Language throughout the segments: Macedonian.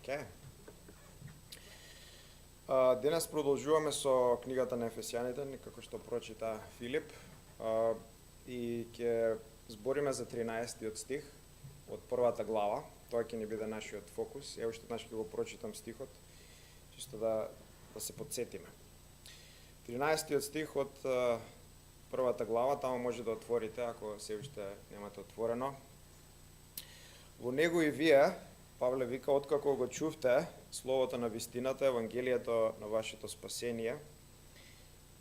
Океј. Денес продолжуваме со книгата на Ефесијаните, како што прочита Филип, и ќе збориме за 13-тиот стих од првата глава. Тоа ќе ни биде нашиот фокус. Ја уште еднаш ќе го прочитам стихот, чисто да се подсетиме. 13-тиот стих од првата глава, таму може да отворите ако се уште немате отворено. Во него и вие, Павле вика, откако го чувте словото на вистината, евангелието на вашето спасение,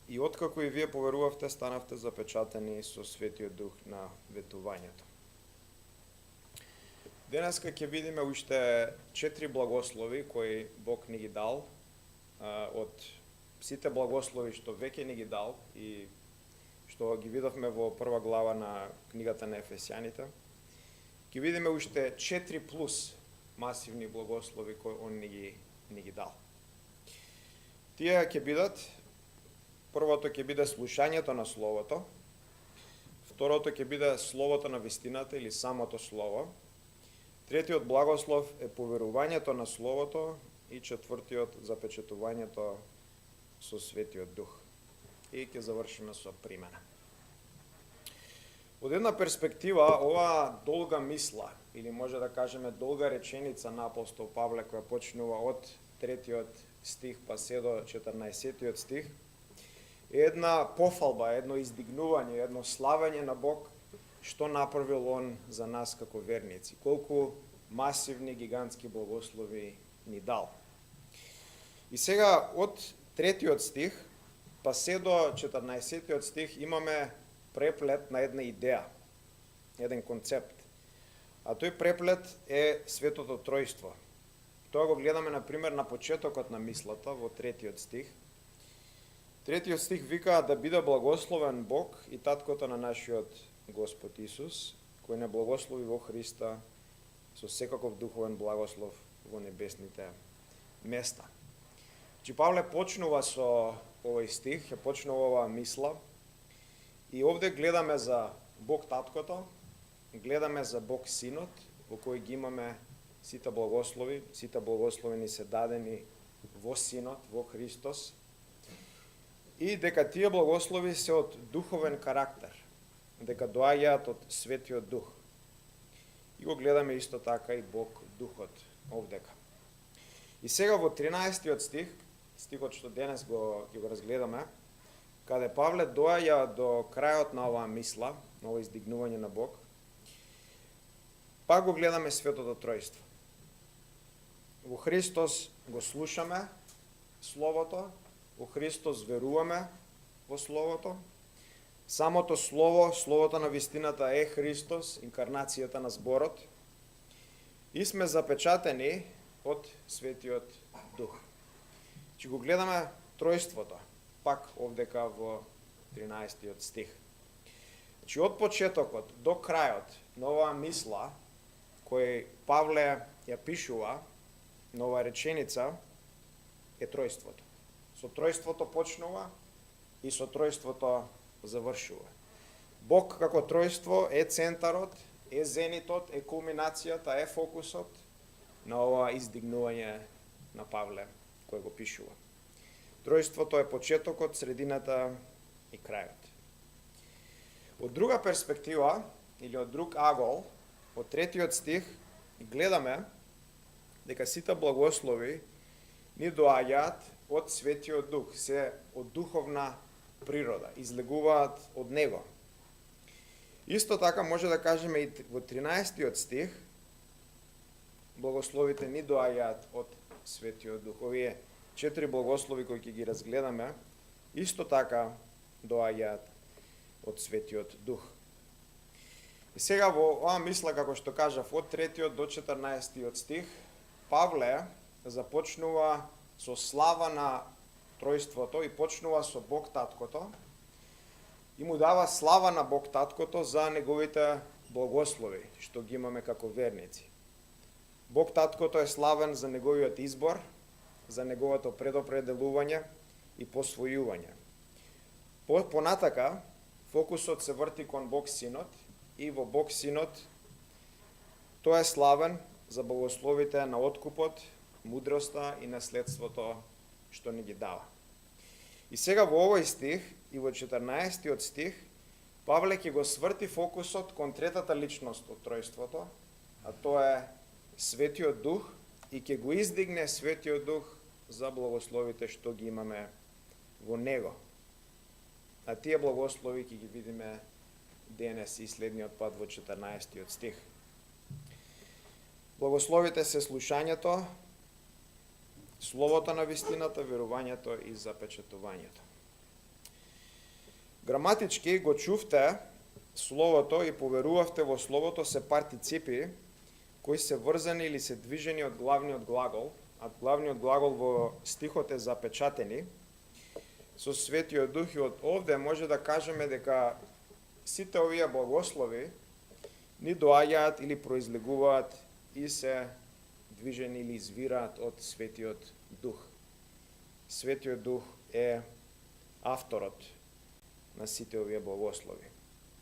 и откако и вие поверувавте, станавте запечатени со Светиот Дух на ветувањето. Денеска ќе видиме уште 4 благослови кои Бог ни ги дал, од сите благослови што веќе ни ги дал и што ги видовме во прва глава на книгата на Ефесијаните. Ќе видиме уште 4 плюс масивни благослови кои он ни ги дал. Тие ќе бидат: првото ќе биде слушањето на словото, второто ќе биде словото на вистината или самото слово, третиот благослов е поверувањето на словото и четвртиот запечатувањето со Светиот Дух. И ќе завршиме со примена. Од една перспектива, оваа долга мисла, или може да кажеме долга реченица на апостол Павле, која почнува од 3-тиот стих па се до 14-тиот стих, е една пофалба, едно издигнување, едно славење на Бог, што направил Он за нас како верници, колку масивни, гигантски благослови ни дал. И сега од 3-тиот стих па се до 14-тиот стих имаме преплет на една идеја, еден концепт. А тој преплет е Светото Тројство. Тоа го гледаме, например, на почетокот на мислата, во 3-тиот стих. 3-тиот стих вика да биде благословен Бог и Таткото на нашиот Господ Исус, кој не благослови во Христа со секаков духовен благослов во небесните места. Че Павле почнува со овој стих, ја почнува оваа мисла, и овде гледаме за Бог Таткото, гледаме за Бог Синот, во кој ги имаме сите благослови ни се дадени во Синот, во Христос, и дека тие благослови се од духовен карактер, дека доаѓаат од Светиот Дух. И го гледаме исто така и Бог Духот овдека. И сега во 13-тиот стих, стихот што денес ќе го разгледаме, каде Павле доаѓа до крајот на оваа мисла, на ова издигнување на Бог, пак го гледаме Светото Тројство. Во Христос го слушаме Словото, во Христос веруваме во Словото. Самото Слово, Словото на вистината е Христос, инкарнацијата на зборот. И сме запечатени од Светиот Дух. Че го гледаме Тројството, пак овдека во 13-тиот стих. Значи, од почетокот до крајот на оваа мисла, кој Павле ја пишува, на оваа реченица, е Тројството. Со Тројството почнува и со Тројството завршува. Бог како Тројство е центарот, е зенитот, е кулминацијата, е фокусот на ова издигнување на Павле, кој го пишува. Тројството е почетокот, средината и крајот. Од друга перспектива, или од друг агол, од 3-тиот стих, гледаме дека сите благослови ни доаѓаат од Светиот Дух, се од духовна природа, излегуваат од Него. Исто така може да кажеме и во 13-тиот стих, благословите ни доаѓаат од Светиот Дух. Овие 4 благослови кои ќе ги разгледаме, исто така доаѓаат од Светиот Дух. И сега во оваа мисла, како што кажав, од 3-тиот до 14-тиот стих, Павле започнува со слава на Тројството и почнува со Бог Таткото и му дава слава на Бог Таткото за неговите благослови, што ги имаме како верници. Бог Таткото е славен за неговиот избор, за неговото предопределување и посвојување. Понатака, фокусот се врти кон Бог Синот и во Бог Синот тој е славен за благословите на откупот, мудроста и наследството што ни ги дава. И сега во овој стих и во 14 стих Павле ќе го сврти фокусот кон третата личност од тројството, а тоа е Светиот Дух, и ќе го издигне Светиот Дух за благословите што ги имаме во него. А тие благослови ќе ги видиме денес и следниот пат во 14 стих. Благословите се слушањето, словото на вистината, верувањето и запечатувањето. Граматички го чувте словото и поверувавте во словото се партиципи кои се врзани или се движени од главниот глагол, а главниот глагол во стихот е запечатени со Светиот Дух, и од овде може да кажеме дека сите овие благослови ни доаѓаат или произлегуваат и се движени или извираат од Светиот Дух. Светиот Дух е авторот на сите овие благослови.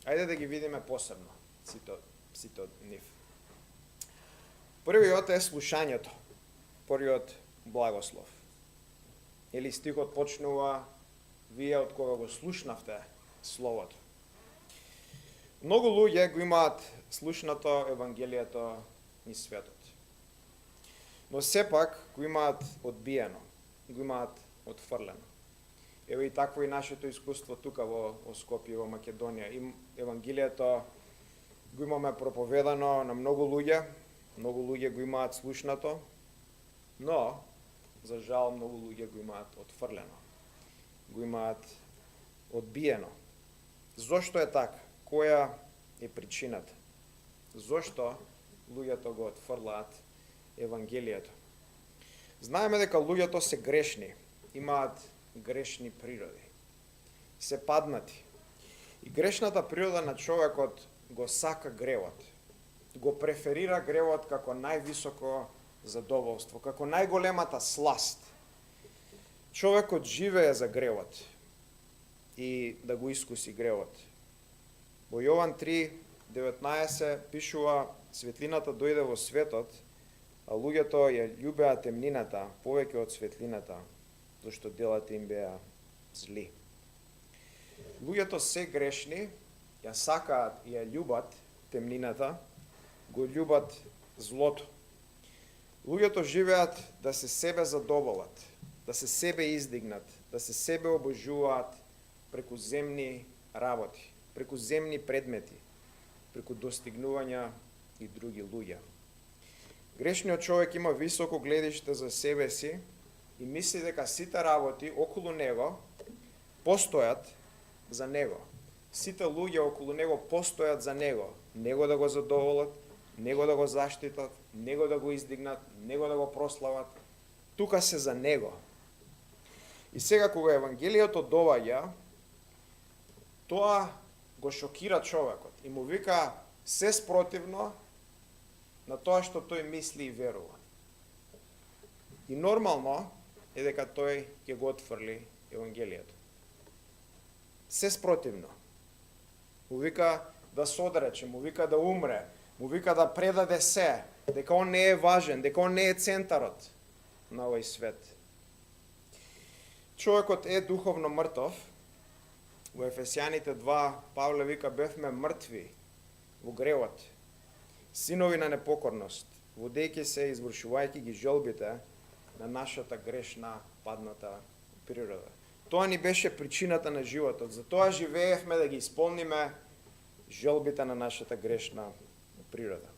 Ајде да ги видиме посебно сите од нив. Првиот е слушањето, првиот благослов. Или стихот почнува: вие од кога го слушнавте словото. Многу луѓе го имаат слушнато Евангелието и светот. Но сепак го имаат одбиено, го имаат отфрлено. Ево и такво и нашето искуство тука во Скопје, во Македонија. И Евангелието го имаме проповедано на многу луѓе го имаат слушнато, но, за жал, многу луѓе го имаат отфрлено, го имаат одбиено. Зошто е така? Која е причината? Зошто луѓето го отфрлаат Евангелието? Знаеме дека луѓето се грешни, имаат грешни природи, се паднати. И грешната природа на човекот го сака гревот, го преферира гревот како највисоко задоволство, како најголемата сласт. Човекот живее за гревот и да го искуси гревот. Во Јован 3:19 пишува: светлината дојде во светот, а луѓето ја љубеа темнината повеќе од светлината, зашто делата им беа зли. Луѓето се грешни, ја сакаат и ја љубат темнината, го љубат злото. Луѓето живеат да се себе задоволат, да се себе издигнат, да се себе обожуваат преку земни работи, преку земни предмети, преку достигнувања и други луѓе. Грешниот човек има високо гледиште за себе си и мисли дека сите работи околу него постојат за него. Сите луѓе околу него постојат за него. Него да го задоволат, него да го заштитат, него да го издигнат, него да го прослават. Тука се за него. И сега кога Евангелието доаѓа, тоа го шокира човекот и му вика се спротивно на тоа што тој мисли и верува. И нормално е дека тој ќе го отфрли Евангелието. Се спротивно. Му вика да се одрече, му вика да умре, му вика да предаде се, дека он не е важен, дека он не е центарот на овој свет. Човекот е духовно мртов. Во Ефесијаните 2 Павле вика: бевме мртви во гревот, синови на непокорност, водејќи се, извршувајќи ги желбите на нашата грешна, падната природа. Тоа ни беше причината на животот. Затоа живеевме да ги исполниме желбите на нашата грешна природа.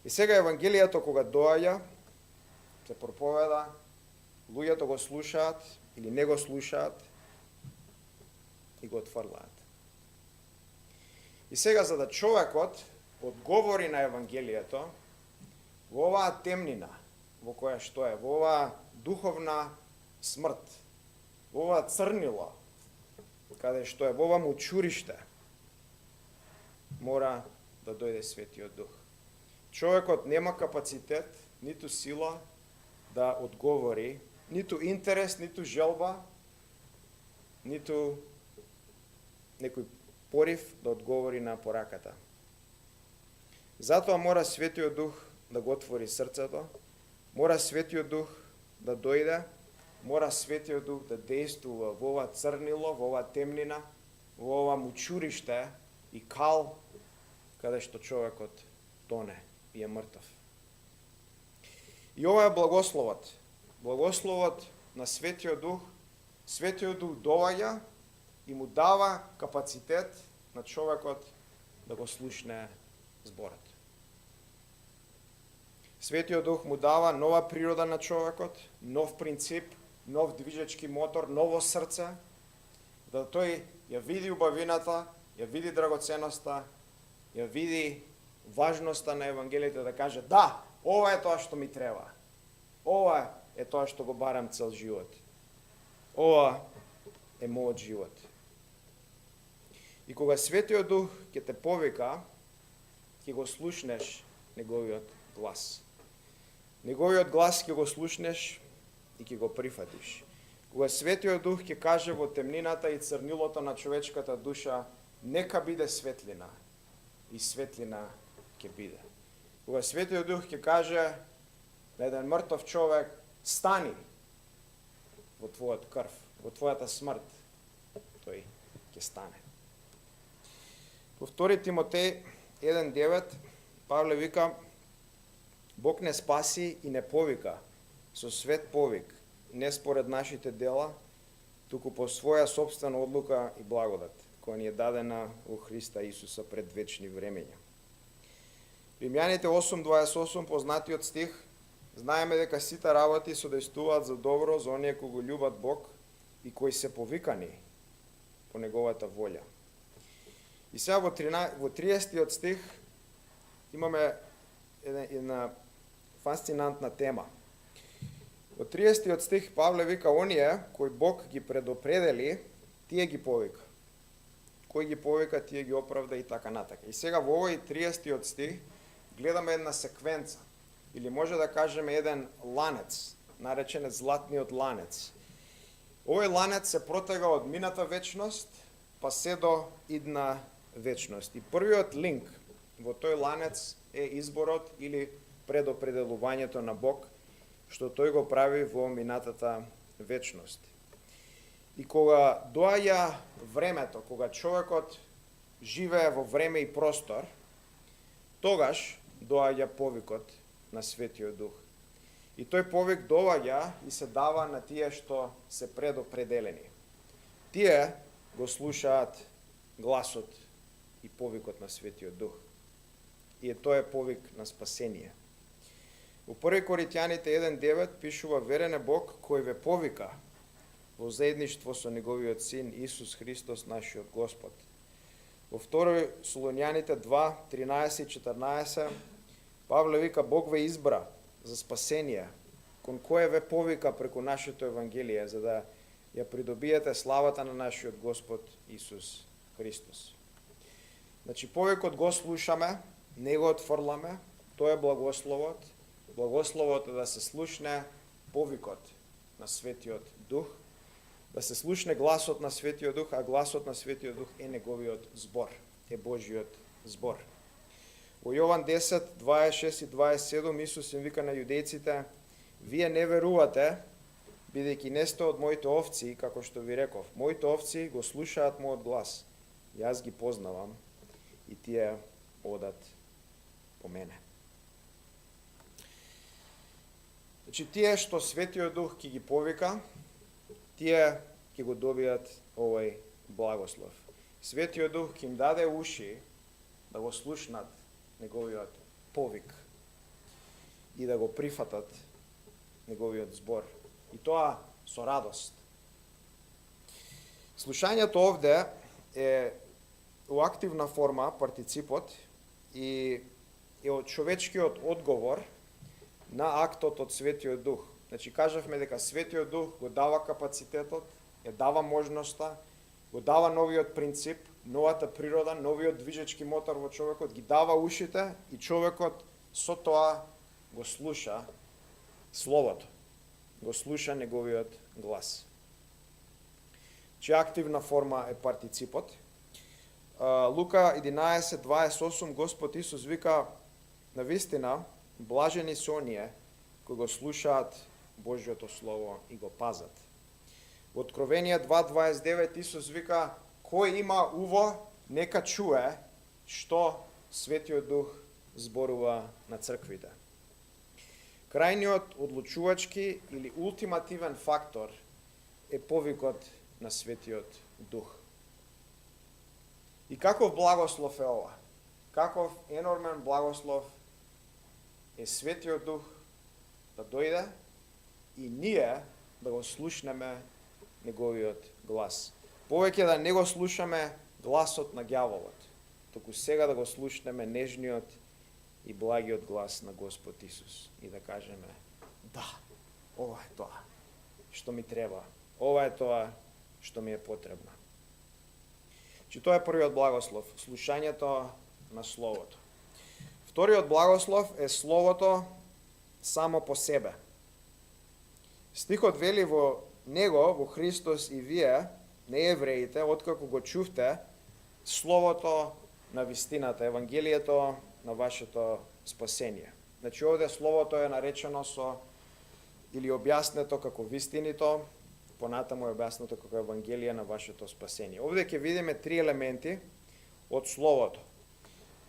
И сега Евангелието кога доаѓа, се проповеда, луѓето го слушаат или не го слушаат и го отфрлаат. И сега за да човекот одговори на Евангелието во оваа темнина во која што е, во оваа духовна смрт, во ова црнило, каде што е, во ова мучуриште, мора да дојде Светиот Дух. Човекот нема капацитет, ниту сила да одговори, ниту интерес, ниту желба, ниту некој порив да одговори на пораката. Затоа мора Светиот Дух да го отвори срцето, Мора Светиот Дух да дојде, мора Светиот Дух да действува во ова црнило, во ова темнина, во ова мучуриште и кал, каде што човекот тоне и е мртов. И ова е благословот. Благословот на Светиот Дух. Светиот Дух доаѓа и му дава капацитет на човекот да го слушне зборот. Светиот Дух му дава нова природа на човекот, нов принцип, нов движечки мотор, ново срце, да тој ја види убавината, ја види драгоценноста, ја види важноста на Евангелието, да каже, да, ова е тоа што ми треба. Ова е тоа што го барам цел живот. Ова е мојот живот. И кога Светиот Дух ќе те повика, ќе го слушнеш неговиот глас. Неговиот глас ќе го слушнеш и ќе го прифатиш. Кога Светиот Дух ќе каже во темнината и црнилото на човечката душа, нека биде светлина, и светлина ќе биде. Кога Светиот Дух ќе каже на еден мртов човек, стани во твојот крв, во твојата смрт, тој ќе стане. Во 2 Тимотеј 1:9 Павле вика, Бог не спаси и не повика со свет повик, не според нашите дела, туку по своја собствена одлука и благодат, која ни е дадена во Христа Исуса пред вечни времења. Римјаните 8:28, познатиот стих, знаеме дека сите работи содействуваат за добро за оние кои го љубат Бог и кои се повикани по неговата волја. И сега во 30 стих имаме една фасцинантна тема. Во 30 стих Павле вика, оние кои Бог ги предопредели, тие ги повика. Кој ги повика, тие ги оправда и така натака. И сега во овој 30 стих гледаме една секвенца, или може да кажеме еден ланец, наречен златниот ланец. Овој ланец се протега од мината вечност, па се до идна вечност. И првиот линк во тој ланец е изборот или предопределувањето на Бог, што тој го прави во минатата вечност. И кога доаѓа времето, кога човекот живее во време и простор, тогаш доаѓа повикот на Светиот Дух. И тој повик доаѓа и се дава на тие што се предопределени. Тие го слушаат гласот и повикот на Светиот Дух. И тој е повик на спасение. Во 1 Коринтијаните 1:9 пишува, верен е Бог кој ве повика во заедништво со неговиот син Исус Христос нашиот Господ. Во 2 Солуњаните 2:13 и 14 Павле вика, Бог ве избра за спасение, кон кој ве повика преку нашето Евангелие, за да ја придобиете славата на нашиот Господ Исус Христос. Значи, повикот го слушаме, не го отфрламе, тоа е благословот. Благословот е да се слушне повикот на Светиот Дух, да се слушне гласот на Светиот Дух, а гласот на Светиот Дух е неговиот збор, е Божиот збор. Во Јован 10:26 и 27 Исус им вика на јудејците, вие не верувате, бидејќи не сте од моите овци, како што ви реков. Моите овци го слушаат мојот глас. Јас ги познавам и тие одат по мене. Значи, тие што Светиот Дух ќе ги повика, тие ќе го добијат овој благослов. Светиот Дух ќе им даде уши да го слушнат неговиот повик и да го прифатат неговиот збор. И тоа со радост. Слушањето овде е у активна форма, партиципот, и е од човечкиот одговор на актот од Светиот Дух. Значи, кажавме дека Светиот Дух го дава капацитетот, ја дава можноста, го дава новиот принцип, новата природа, новиот движечки мотор во човекот, ги дава ушите и човекот со тоа го слуша Словото, го слуша неговиот глас. Че активна форма е партиципот. Лука 11:28 Господ Исус вика, навистина, блажени се оние кои го слушаат Божјото Слово и го пазат. Во Откровение 2.29 Исус вика, кој има уво, нека чуе што Светиот Дух зборува на црквите. Крајниот одлучувачки или ултимативен фактор е повикот на Светиот Дух. И каков благослов е ова? Каков енормен благослов е Светиот Дух да дојде и ние да го слушнеме неговиот глас. Повеќе да не го слушаме гласот на ѓаволот, туку сега да го слушнеме нежниот и благиот глас на Господ Исус и да кажеме, да, ова е тоа што ми треба, ова е тоа што ми е потребно. Тоа е првиот благослов, слушањето на Словото. Вториот благослов е Словото само по себе. Стихот вели во него, во Христос и вие, неевреите, откако го чувте Словото на вистината, Евангелието на вашето спасение. Значи овде Словото е наречено со или објаснето како вистинито, понатаму е објаснето како Евангелие на вашето спасение. Овде ќе видиме три елементи од Словото.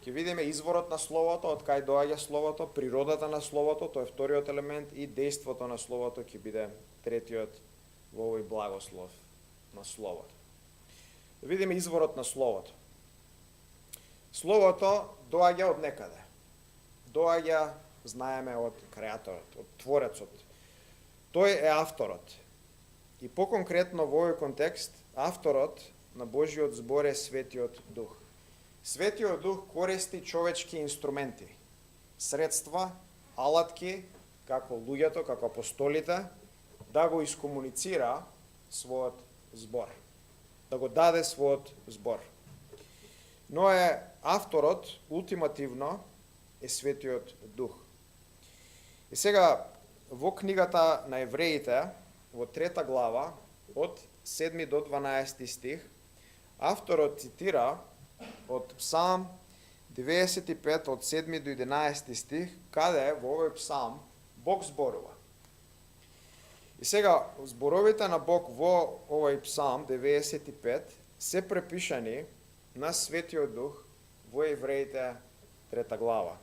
Ќе видиме изворот на Словото, од кај доаѓа Словото, природата на Словото, тоа е вториот елемент, и дејството на Словото ќе биде третиот во овој благослов на Словото. Да видиме изворот на Словото. Словото доаѓа од некаде. Доаѓа, знаеме, од Креаторот, од Творецот. Тој е авторот. И поконкретно во овој контекст, авторот на Божиот збор е Светиот Дух. Светиот Дух користи човечки инструменти, средства, алатки, како луѓето, како апостолите, да го искомуницира својот збор, да го даде својот збор. Но е авторот, ултимативно, е Светиот Дух. И сега, во книгата на Евреите, во 3 глава, од 7 до 12 стих, авторот цитира од Псалм 95 од 7 до 11 стих, каде во овој псалм Бог зборува. И сега, зборовите на Бог во овој псалм 95 се препишани на Светиот Дух во Евреите 3 глава,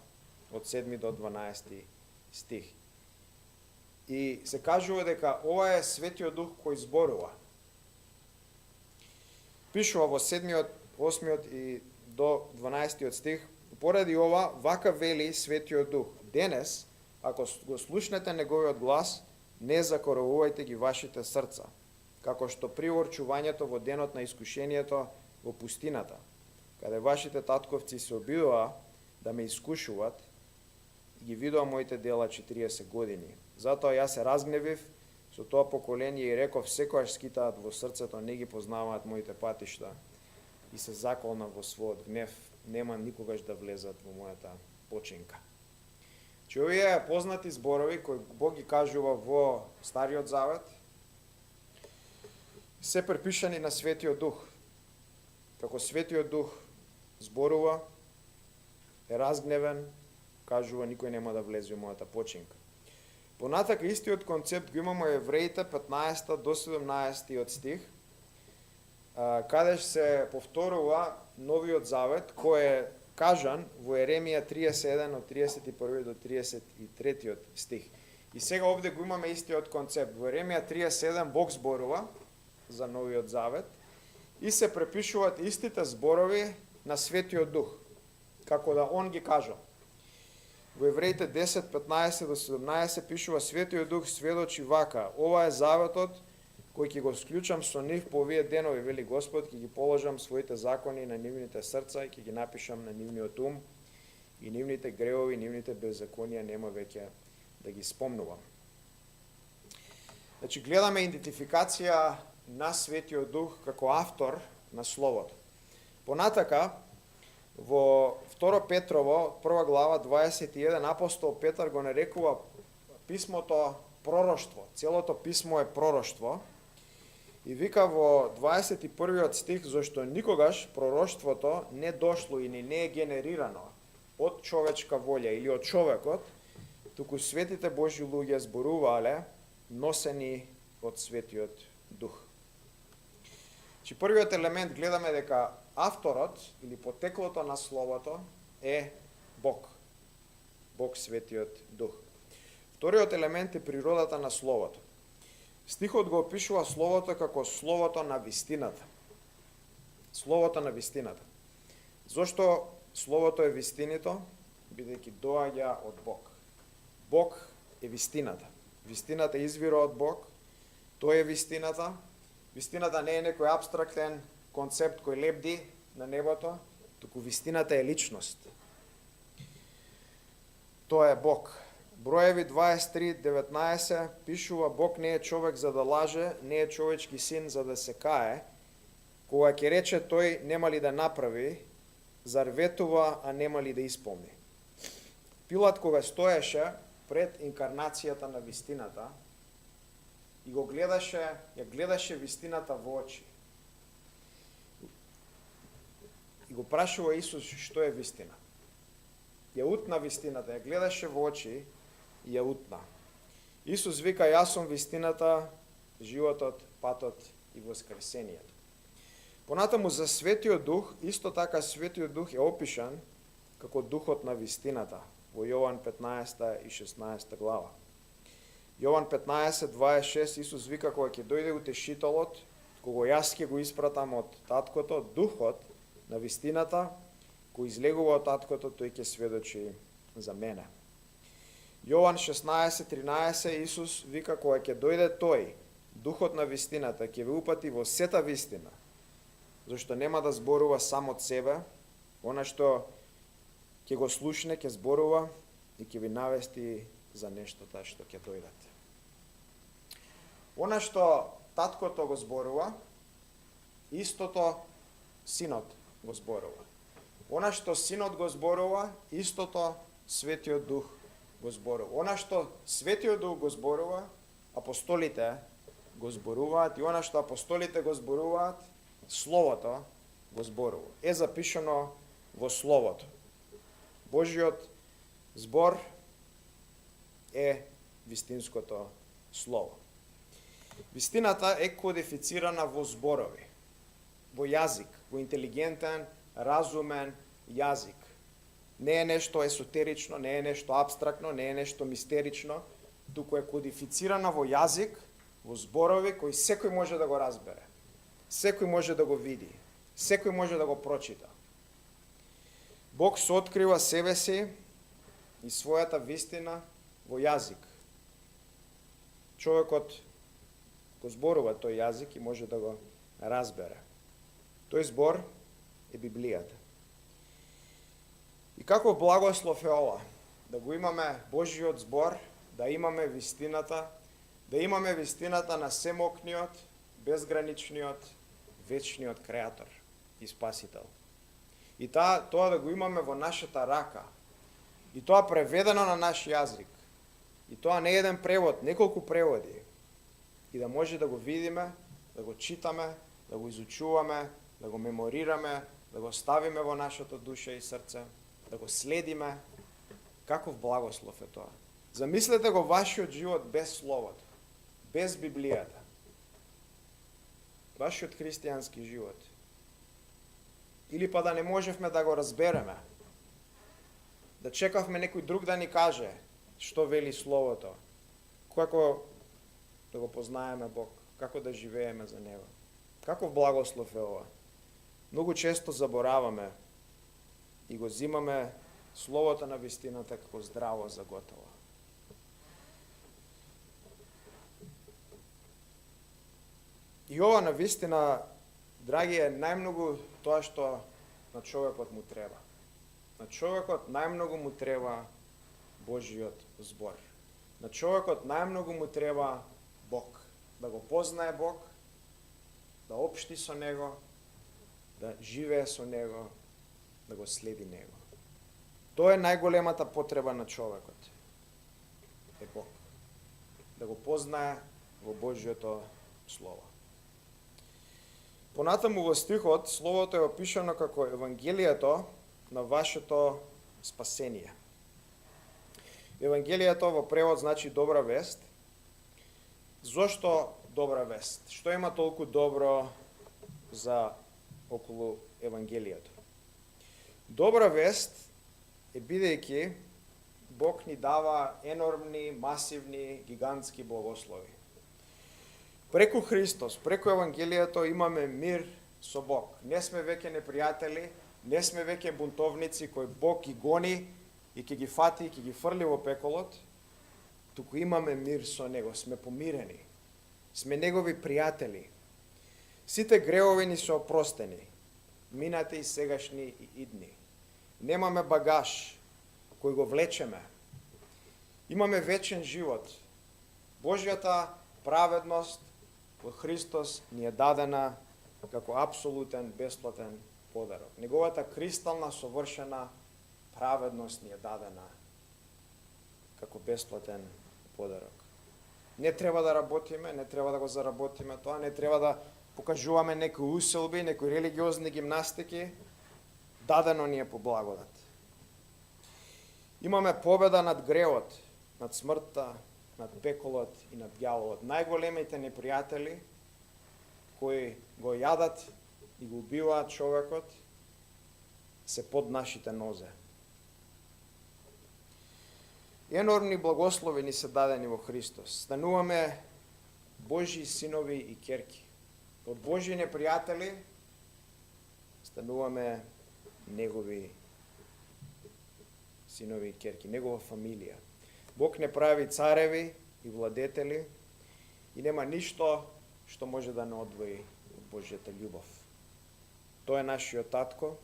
од 7 до 12 стих. И се кажува дека ова е Светиот Дух кој зборува. Пишува во 7, 8 и до 12 стих, поради ова, вака вели Светиот Дух. Денес, ако го слушнете неговиот глас, не закоравувајте ги вашите срца, како што при орчувањето во денот на искушението во пустината, каде вашите татковци се обидоа да ме искушуваат, и ги видоа моите дела 40 години. Затоа јас се разгневив со тоа поколение и реков, секојаш скитаат во срцето, не ги познаваат моите патишта, и се заколнав во својот гнев, нема никогаш да влезат во мојата починка. Че овие познати зборови кои Бог ги кажува во Стариот Завет се препишани на Светиот Дух. Како Светиот Дух зборува, е разгневен, кажува никој нема да влезе во мојата починка. Понатака истиот концепт го имаме во Евреите 15 до 17 стих, каде се повторува Новиот Завет, кој е кажан во Еремија 31 од 31 до 33 стих. И сега овде го имаме истиот концепт. Во Еремија 37 Бог зборува за Новиот Завет и се препишуваат истите зборови на Светиот Дух, како да он ги кажа. Во Евреите 10, 15 до 17 пишува Светиот Дух сведочи вака, ова е заветот кој ќе го склучам со нив по овие денови, вели Господ, ќе ги положам своите закони на нивните срца и ќе ги напишам на нивниот ум и нивните гревови, нивните беззаконија нема веќе да ги спомнувам. Значи, гледаме идентификација на Светиот Дух како автор на Словото. Понатака, во 2 Петрово, 1 глава, 21, апостол Петар го нарекува писмото пророштво. Целото писмо е пророштво. И вика во 21 стих, зашто никогаш пророштвото не дошло и не е генерирано од човечка волја или од човекот, туку светите Божји луѓе зборуваале носени од Светиот Дух. Чи првиот елемент гледаме дека авторот или потеклото на Словото е Бог. Бог Светиот Дух. Вториот елемент е природата на Словото. Стихот го опишува Словото како Словото на вистината. Словото на вистината. Зошто Словото е вистинито? Бидејќи доаѓа од Бог. Бог е вистината. Вистината извира од Бог. Тој е вистината. Вистината не е некој абстрактен концепт кој лебди на небото, туку вистината е личност. Тоа е Бог. Броеви 23:19 пишува: Бог не е човек за да лаже, не е човечки син за да се кае. Кога ќе рече тој нема ли да направи, зар ветува, а нема ли да исполни. Пилат кога стоеше пред инкарнацијата на вистината и ја гледаше вистината во очи. И го прашува Исус што е вистина. Ја утна вистината, ја гледаше во очи и ја утна. Исус вика: јас сум вистината, животот, патот и воскресението. Понатаму за Светиот Дух, исто така Светиот Дух е опишан како Духот на вистината во Јован 15 и 16 глава. Јован 15:26 Исус вика: кога ќе дојде утешителот, кого јас ќе го испратам од Таткото, Духот на вистината, кој излегува од Таткото, тој ќе сведочи за мене. Јован 16:13 Исус вика: кога ќе дојде тој, Духот на вистината, ќе ве упати во сета вистина, зашто нема да зборува само од себе, она што ќе го слушне, ќе зборува и ќе ви навести за нештота што ќе дојдат. Она што Таткото го зборува, истото Синот го зборува. Она што Синот го зборува, истото Светиот Дух го зборува. Она што Светиот Дух го зборува, апостолите го зборуваат, и она што апостолите го зборуваат, Словото го зборува. Е запишано во Словото. Божиот збор е вистинското Слово. Вистината е кодифицирана во зборови, во јазик, во интелигентен, разумен јазик. Не е нешто есотерично, не е нешто абстрактно, не е нешто мистерично, туку е кодифицирана во јазик, во зборови кои секој може да го разбере, секој може да го види, секој може да го прочита. Бог се открива себе си и својата вистина во јазик. Човекот го зборува тој јазик и може да го разбере. Тој збор е Библијата. И каков благослов е ова, да го имаме Божиот збор, да имаме вистината, на семокниот, безграничниот, вечниот Креатор и Спасител. И тоа да го имаме во нашата рака, и тоа преведено на наш јазик, и тоа не еден превод, неколку преводи, и да може да го видиме, да го читаме, да го изучуваме, да го меморираме, да го ставиме во нашата душа и срце, да го следиме. Каков благослов е тоа. Замислете го вашиот живот без Словото, без Библијата. Вашиот христијански живот. Или па да не можевме да го разбереме. Да чекавме некој друг да ни каже што вели Словото. Како да го познаеме Бог, како да живееме за Него. Каков благослов е ова. Многу често забораваме и го зимаме Словото на вистината како здраво за готово. И ова на вистина, драги, е најмногу тоа што на човекот му треба. На човекот најмногу му треба Божиот збор. На човекот најмногу му треба Бог. Да го познае Бог, да општи со Него, да живее со Него, да го следи Него. Тоа е најголемата потреба на човекот. Е Бог. Да го познае во Божиото Слово. Понатаму во стихот, Словото е опишано како Евангелието на вашето спасение. Евангелието во превод значи добра вест. Зошто добра вест? Што има толку добро за околу Евангелието? Добра вест е бидејќи Бог ни дава енормни, масивни, гигантски благослови. Преку Христос, преку Евангелието имаме мир со Бог. Не сме веќе непријатели, не сме веќе бунтовници кои Бог ги гони и ќе ги фати и ќе ги фрли во пеколот, туку имаме мир со Него, сме помирени, сме Негови пријатели. Сите греови ни се опростени, минати и сегашни и идни. Немаме багаж кој го влечеме. Имаме вечен живот. Божјата праведност во Христос ни е дадена како апсолутен, бесплатен подарок. Неговата кристална, совршена праведност ни е дадена како бесплатен подарок. Не треба да работиме, не треба да го заработиме тоа, не треба да покажуваме некои уселби, некои религиозни гимнастики, дадено ни е по благодат. Имаме победа над греот, над смртта, над пеколот и над ѓаволот. Најголемите непријатели кои го јадат и го убиваат човекот се под нашите нозе. Енормни благослови ни се дадени во Христос. Стануваме Божји синови и ќерки. Од Божји непријатели стануваме Негови синови и ќерки, Негова фамилија. Бог не прави цареви и владетели и нема ништо што може да не одвои од Божјата љубов. Тој е нашиот татко.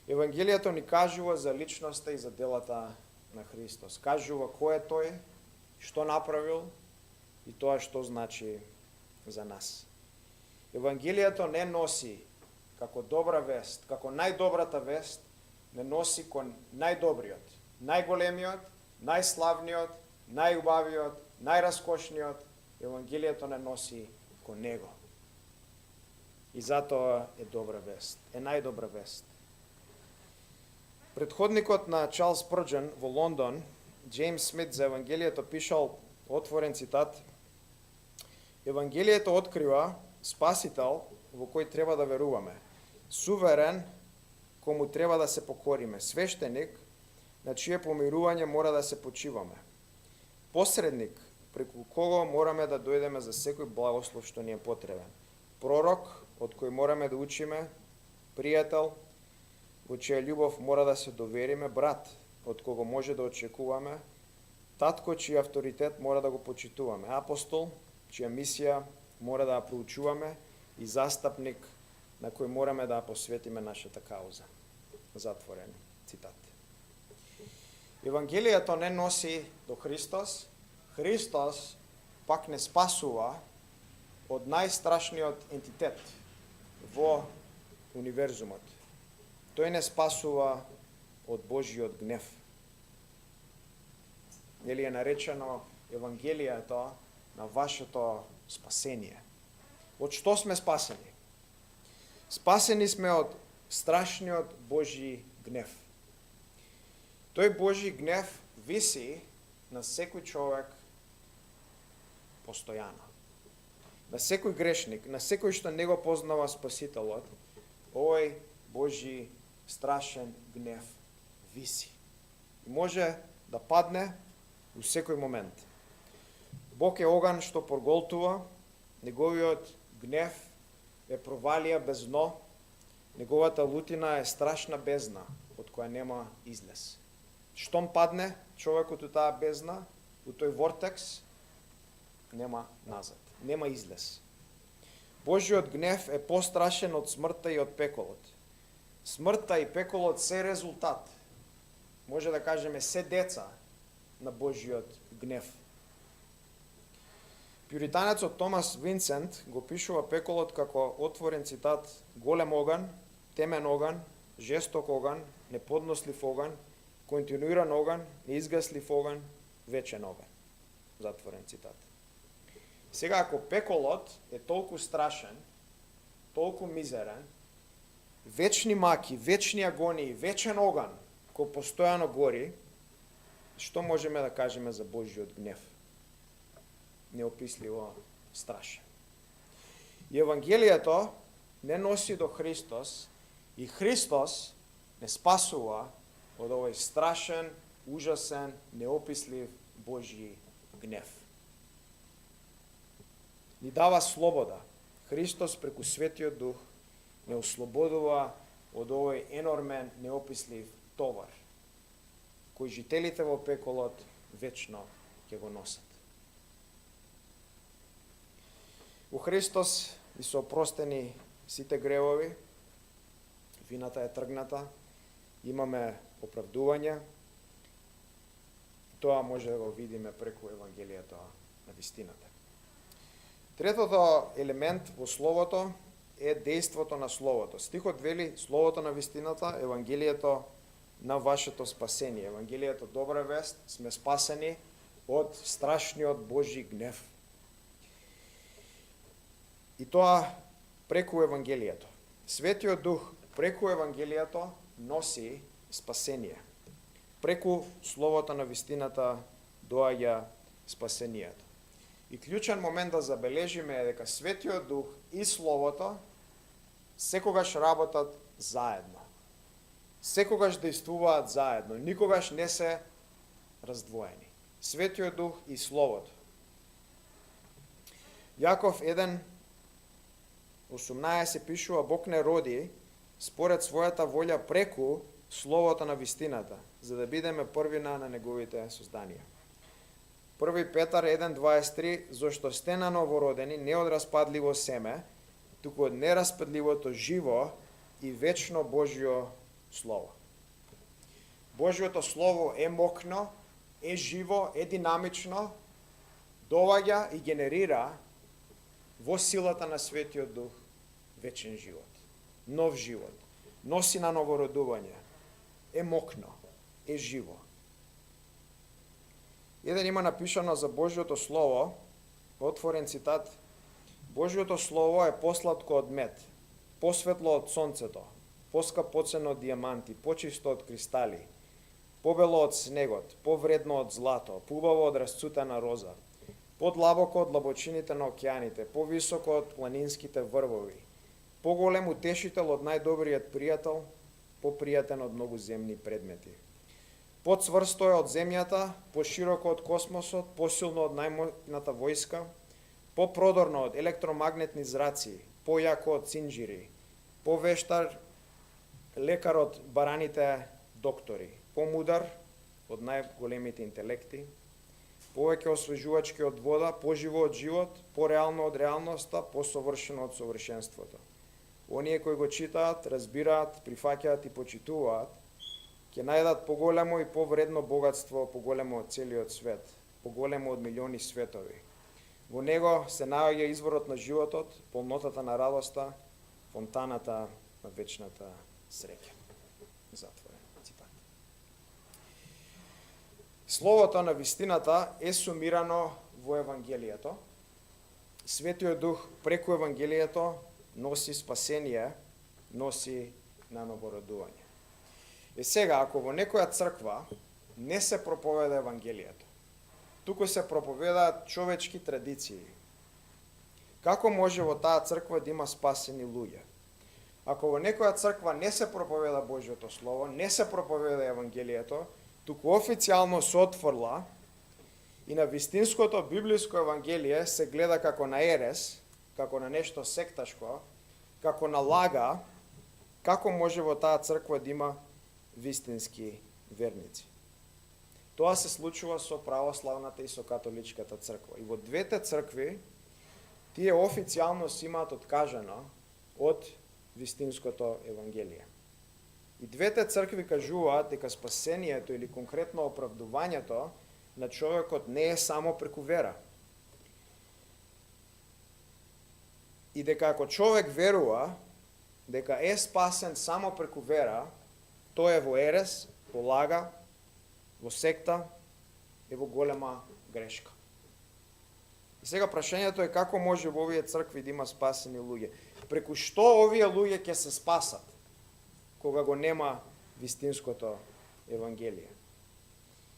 Евангелието ни кажува за личноста и за делата на Христос. Кажува кој е тој, што направил и тоа што значи за нас. Евангелието не носи како добра вест, како најдобрата вест, не носи кон најдобриот, најголемиот, најславниот, најубавиот, најраскошниот. Евангелието не носи кон него. И затоа е добра вест, е најдобра вест. Предходникот на Чарлс Спрџен во Лондон, Джеймс Смит, за Евангелието пишал, отворен цитат: Евангелието открива спасител во кој треба да веруваме, суверен кому треба да се покориме, свештеник на чие помирување мора да се почиваме, посредник преку кого мораме да дојдеме за секој благослов што ни е потребен, пророк од кој мораме да учиме, пријател во чија љубов мора да се довериме, брат од кого може да очекуваме, татко чиј авторитет мора да го почитуваме, апостол чија мисија мора да ја проучуваме и застапник на кој мораме да ја посветиме нашата кауза. Затворен цитат. Евангелието не носи до Христос. Христос пак не спасува од најстрашниот ентитет во универзумот. Тој не спасува од Божјиот гнев. Нели е наречено Евангелието на вашето спасение. Од што сме спасени? Спасени сме од страшниот Божји гнев. Тој Божји гнев виси на секој човек постојано. На секој грешник, на секој што не го познава Спасителот, овој Божји страшен гнев виси. И може да падне у секој момент. Бог е оган што проголтува, неговиот гнев е провалија без дно, неговата лутина е страшна бездна од која нема излез. Штом падне човекот у таа бездна, у тој вортекс, нема назад, нема излез. Божјиот гнев е пострашен од смртта и од пеколот. Смртта и пеколот се резултат, може да кажеме се деца на Божјиот гнев. Пюританецот Томас Винсент го пишува пеколот како, отворен цитат, голем оган, темен оган, жесток оган, неподнослив оган, континуиран оган, неизгаслив оган, вечен оган. Затворен цитат. Сега, ако пеколот е толку страшен, толку мизерен, вечни маки, вечни агонии, вечен оган, кој постојано гори, што можеме да кажеме за Божјиот гнев? Неописливо страшен. И Евангелието не носи до Христос и Христос не спасува од овој страшен, ужасен, неопислив Божји гнев. Ни дава слобода. Христос преку Светиот Дух не ослободува од овој енормен, неопислив товар, кој жителите во пеколот вечно ќе го носат. У Христос и се опростени сите гревови, вината е тргната, имаме оправдување, тоа може да го видиме преку Евангелието на вистината. Третото елемент во Словото е дејството на Словото. Стихот вели Словото на вистината, Евангелието на вашето спасение. Евангелието добра вест, сме спасени од страшниот Божји гнев. И тоа преку Евангелието. Светиот Дух преку Евангелието носи спасение. Преку Словото на вистината доаѓа спасението. И клучен момент да забележиме е дека Светиот Дух и Словото секогаш работат заедно. Секогаш действуваат заедно, никогаш не се раздвоени. Светиот Дух и Словото. Јаков 1:18 пишува: Бог не роди според својата волја преку Словото на вистината, за да бидеме првина на неговите созданија. 1 Петар 1:23, зашто сте на новородени не од распадливо семе, туку од нераспадливото живо и вечно Божјо Слово. Божјото Слово е мокно, е живо, е динамично, доаѓа и генерира во силата на Светиот Дух вечен живот, нов живот, носи на новородување, е мокно, е живо. Еден има напишано за Божјото Слово, отворен цитат: Божјото Слово е посладко од мед, посветло од сонцето, поскапоцено од дијаманти, почисто од кристали, побело од снегот, повредно од злато, поубаво од расцутена роза, подлабоко од длабочините на океаните, повисоко од планинските врвови, поголем утешител од најдобриот пријател, попријатен од многу земни предмети. Поцврсто е од земјата, пошироко од космосот, посилно од најмоќната војска, попродорно од електромагнетни зраци, појако од цинџири, повештар лекар од бараните доктори, помудар од најголемите интелекти, повеќе освежувачки од вода, поживо од живот, пореално од реалноста, посовршено од совршенството. Оние кои го читаат, разбираат, прифаќаат и почитуваат, ќе најдат поголемо и повредно богатство, поголемо од целиот свет, поголемо од милиони светови. Во него се наоѓа изворот на животот, полнотата на радоста, фонтаната на вечната среќа. Затворен цитат. Словото на вистината е сумирано во Евангелието. Светиот Дух преку Евангелието носи спасение, носи на новородување. И сега, ако во некоја црква не се проповеда Евангелието, туку се проповедаат човечки традиции, како може во таа црква да има спасени луѓе? Ако во некоја црква не се проповеда Божјото Слово, не се проповеда Евангелието, туку официјално се отфрла и на вистинското библиско Евангелие се гледа како на ерес, како на нешто секташко, како на лага, како може во таа црква да има вистински верници? Тоа се случува со православната и со католичката црква. И во двете цркви тие официјално си имаат откажано од вистинското Евангелие. И двете цркви кажуваат дека спасението или конкретно оправдувањето на човекот не е само преку вера. И дека ако човек верува дека е спасен само преку вера, тој е во ерес, во лага, во секта и во голема грешка. И сега прашањето е како може во овие цркви да има спасени луѓе? Преку што овие луѓе ќе се спасат кога го нема вистинското Евангелие?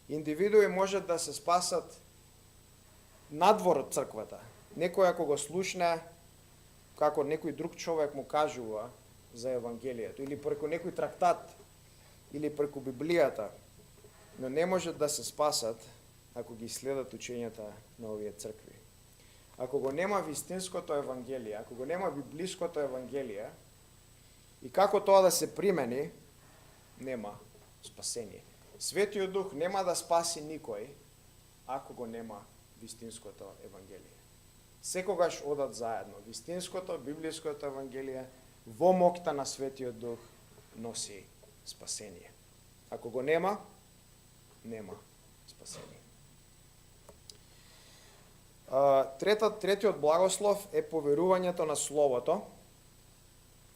Индивидуи можат да се спасат надвор од црквата. Некој ако го слушне, како некој друг човек му кажува за Евангелието, или преку некој трактат, или преку Библијата, но не можат да се спасат ако ги следат учењата на овие цркви. Ако го нема вистинското Евангелие, ако го нема библиското Евангелие, и како тоа да се примени, нема спасение. Светиот Дух нема да спаси никој, ако го нема вистинското Евангелие. Секогаш одат заедно. Вистинското, библиското Евангелие, во моќта на Светиот Дух носи спасение. Ако го нема, нема спасение. Третиот благослов е поверувањето на Словото.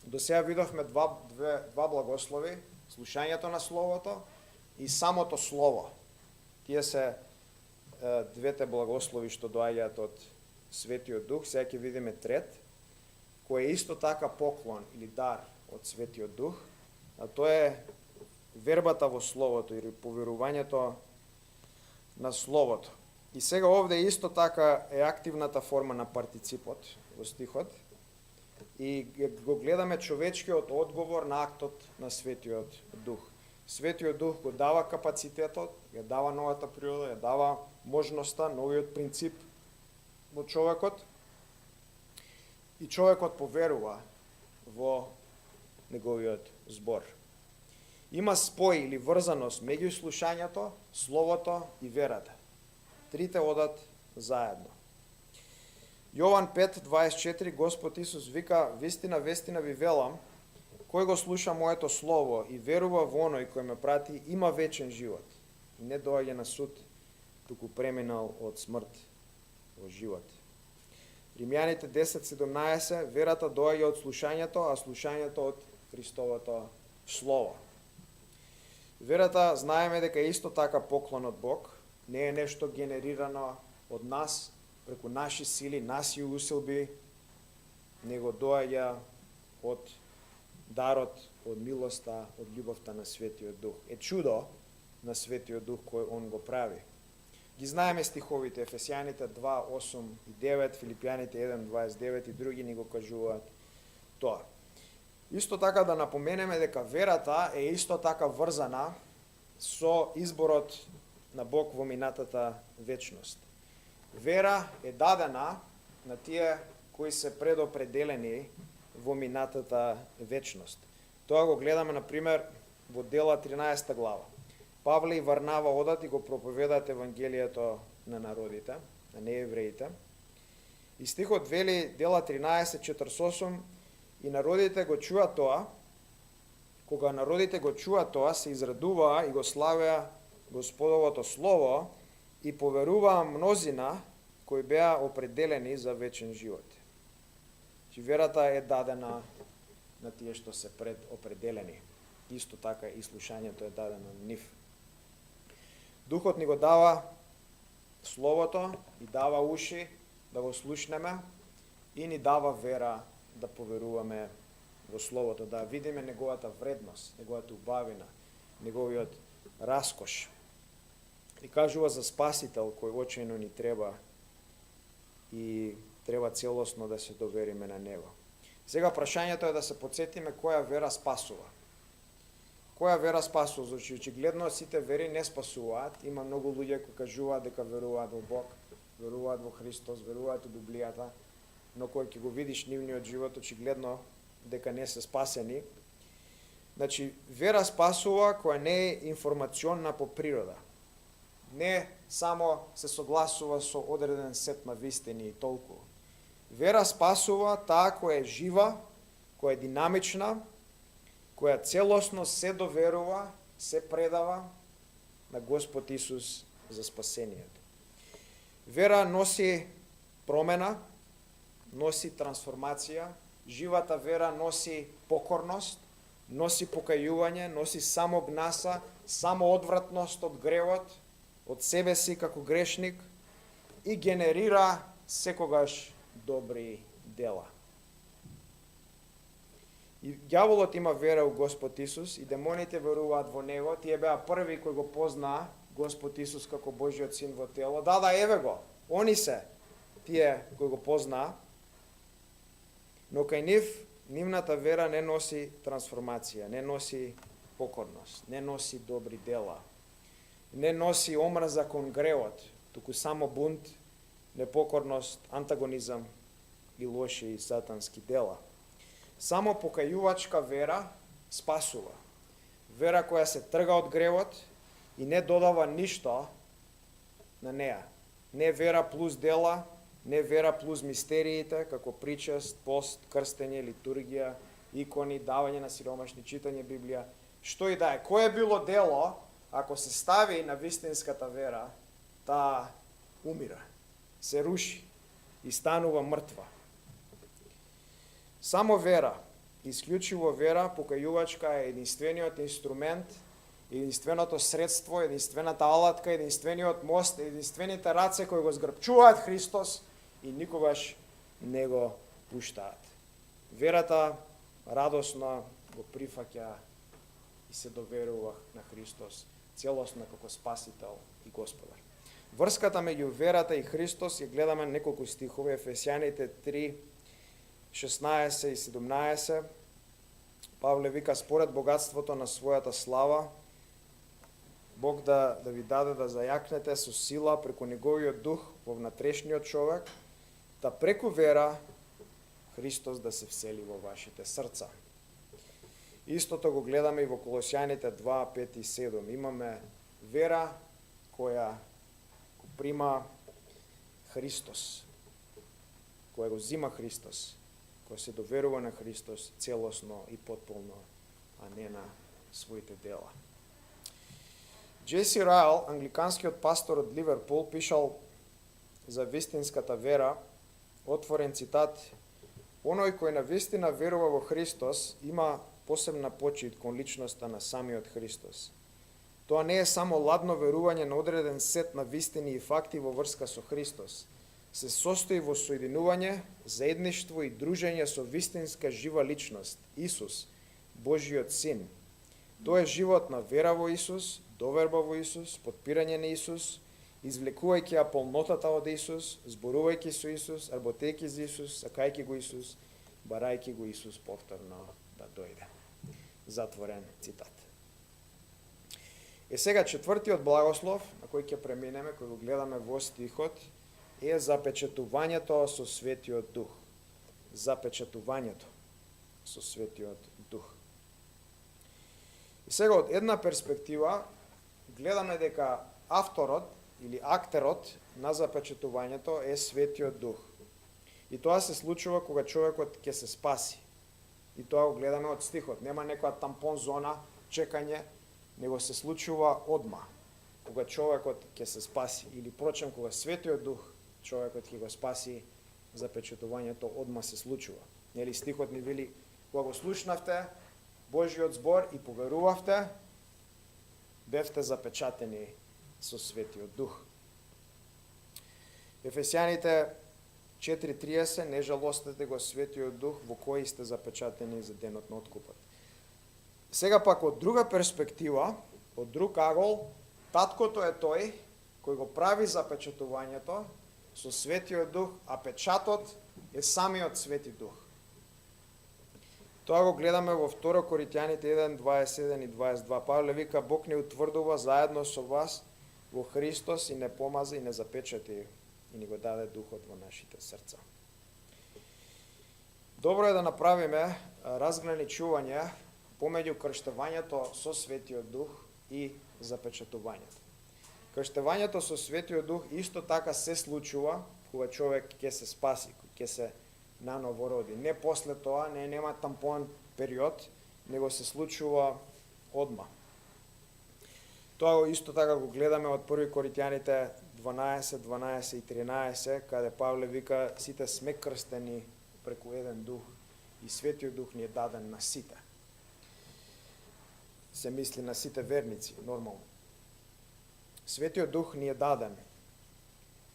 До сега видовме два благослови, слушањето на Словото и самото Слово. Тие се двете благослови што доаѓаат од Светиот Дух. Сега ќе видиме трет, кој е исто така поклон или дар од Светиот Дух, а тоа е вербата во Словото или поверувањето на Словото. И сега овде исто така е активната форма на партиципот во стихот и го гледаме човечкиот одговор на актот на Светиот Дух. Светиот Дух го дава капацитетот, ја дава новата природа, ја дава можноста, новиот принцип во човекот и човекот поверува во неговиот збор. Има спој или врзаност меѓу слушањето, Словото и верата. Трите одат заедно. Јован 5:24 Господ Исус вика: "Вистина, вистина ви велам, кој го слуша моето слово и верува во оној кој ме прати, има вечен живот и не доаѓа на суд, туку преминал од смрт во живот." Римјаните 10:17 Верата доаѓа од слушањето, а слушањето од Христовото слово. Верата знаеме дека е исто така поклон од Бог, не е нешто генерирано од нас, преку наши сили, наши усилби, него доаѓа од дарот, од милоста, од љубовта на Светиот Дух. Е чудо на Светиот Дух кој он го прави. Ги знаеме стиховите, Ефесијаните 2:8 и 9, Филипјаните 1:29 и други ни го кажуваат тоа. Исто така да напоменеме дека верата е исто така врзана со изборот на Бог во минатата вечност. Вера е дадена на тие кои се предопределени во минатата вечност. Тоа го гледаме, например, во Дела 13 глава. Павле и Варнава одат и го проповедаат Евангелието на народите, на неевреите. И стихот вели, Дела 13:48, и народите го чуа тоа. Кога народите го чуа тоа, се израдуваа и го славеа Господовото слово и поверуваа мнозина кои беа определени за вечен живот. Че верата е дадена на тие што се предопределени. Исто така и слушањето е дадено на нив. Духот ни го дава Словото и дава уши да го слушнеме и ни дава вера да поверуваме во Словото, да видиме неговата вредност, неговата убавина, неговиот раскош. И кажува за Спасител кој очајно ни треба и треба целосно да се довериме на него. Сега прашањето е да се подсетиме која вера спасува. Која вера спасува? Значи, очигледно сите вери не спасуваат. Има многу луѓе кои кажуваат дека веруваат во Бог, веруваат во Христос, веруваат во Библијата, но кој ќе го видиш нивниот живот, очигледно дека не се спасени. Значи, вера спасува која не е информационна по природа. Не само се согласува со одреден сет на вистини и толку. Вера спасува таа која е жива, која е динамична, која целосно се доверува, се предава на Господ Исус за спасението. Вера носи промена, носи трансформација, живата вера носи покорност, носи покајување, носи самогнаса, самоодвратност од гревот, од себе си како грешник и генерира секогаш добри дела. И ѓаволот има вера у Господ Исус и демоните веруваат во него, тие беа први кои го познаа Господ Исус како Божиот син во тело. Да, еве го. Они се тие кои го познаа, но кај нивната вера не носи трансформација, не носи покорност, не носи добри дела, не носи омраза кон гревот, туку само бунт, непокорност, антагонизам и лоши и сатански дела. Само покајувачка вера спасува. Вера која се трга од гревот и не додава ништо на неа. Не вера плюс дела, не вера плюс мистериите, како причест, пост, крстење, литургија, икони, давање на сиромашни, читање Библија. Што и да е, кое било дело, ако се стави на вистинската вера, таа умира, се руши и станува мртва. Само вера, исклучиво вера, покајувачка е единствениот инструмент, единственото средство, единствената алатка, единствениот мост, единствените раце кои го згрбчуваат Христос и никогаш не го пуштаат. Верата радосно го прифаќа и се доверува на Христос целосно како Спасител и Господар. Врската меѓу верата и Христос ја гледаме неколку стихови, Ефесијаните 3, 16 и 17. Павле вика, според богатството на својата слава, Бог да ви даде да зајакнете со сила преку неговиот дух во внатрешниот човек, да преку вера Христос да се всели во вашите срца. Истото го гледаме и во Колосјаните 2, 5 и 7. Имаме вера која го прима Христос, која го зима Христос, која се доверува на Христос целосно и потполно, а не на своите дела. Джеси Райл, англиканскиот пастор од Ливерпул, пишал за вистинската вера, отворен цитат: "Оној кој на вистина верува во Христос има посебна почит кон личноста на самиот Христос. Тоа не е само ладно верување на одреден сет на вистини и факти во врска со Христос. Се состои во соединување, заедништво и дружење со вистинска жива личност, Исус, Божиот Син. Тоа е живот на вера во Исус, доверба во Исус, подпирање на Исус, извлекувајќи ја полнотата од Исус, зборувајќи со Исус, работејќи за Исус, сакајќи го Исус, барајќи го Исус повторно да дојде." Затворен цитат. Сега четвртиот благослов, на кој ќе преминеме, кој го гледаме во стихот, е запечатувањето со Светиот Дух. Запечатувањето со Светиот Дух. И сега од една перспектива гледаме дека авторот или актерот на запечатувањето е Светиот Дух. И тоа се случува кога човекот ќе се спаси. И тоа го гледаме од стихот. Нема некоја тампон зона, чекање, него се случува одма, кога човекот ќе се спаси. Или прочем, кога Светиот Дух човекот ќе го спаси, запечатувањето одма се случува. Нели стихот ни вели, кога го слушнавте Божиот збор и поверувавте, бевте запечатени со Светиот Дух. Ефесијаните 4:30, не жалостете го Светиот Дух во кој сте запечатени за денот на откупот. Сега пак од друга перспектива, од друг агол, таткото е тој кој го прави запечатувањето со Светиот Дух, а печатот е самиот Свети Дух. Тоа го гледаме во 2 Коринтијаните 1:21 и 22. Павле вика, Бог не утврдува заедно со вас во Христос и не помаза и не запечати и ни го даде Духот во нашите срца. Добро е да направиме разграничување помеѓу крштевањето со Светиот Дух и запечатувањето. Крштевањето со Светиот Дух исто така се случува кога човек ќе се спаси, ќе се наново роди. Не после тоа, нема тампон период, него се случува одма. Тоа исто така го гледаме од 1 Коринтијаните 12, 12 и 13, каде Павле вика, сите сме крстени преку еден дух и Светиот Дух ни е даден на сите. Се мисли на сите верници, нормално. Светиот Дух ни е даден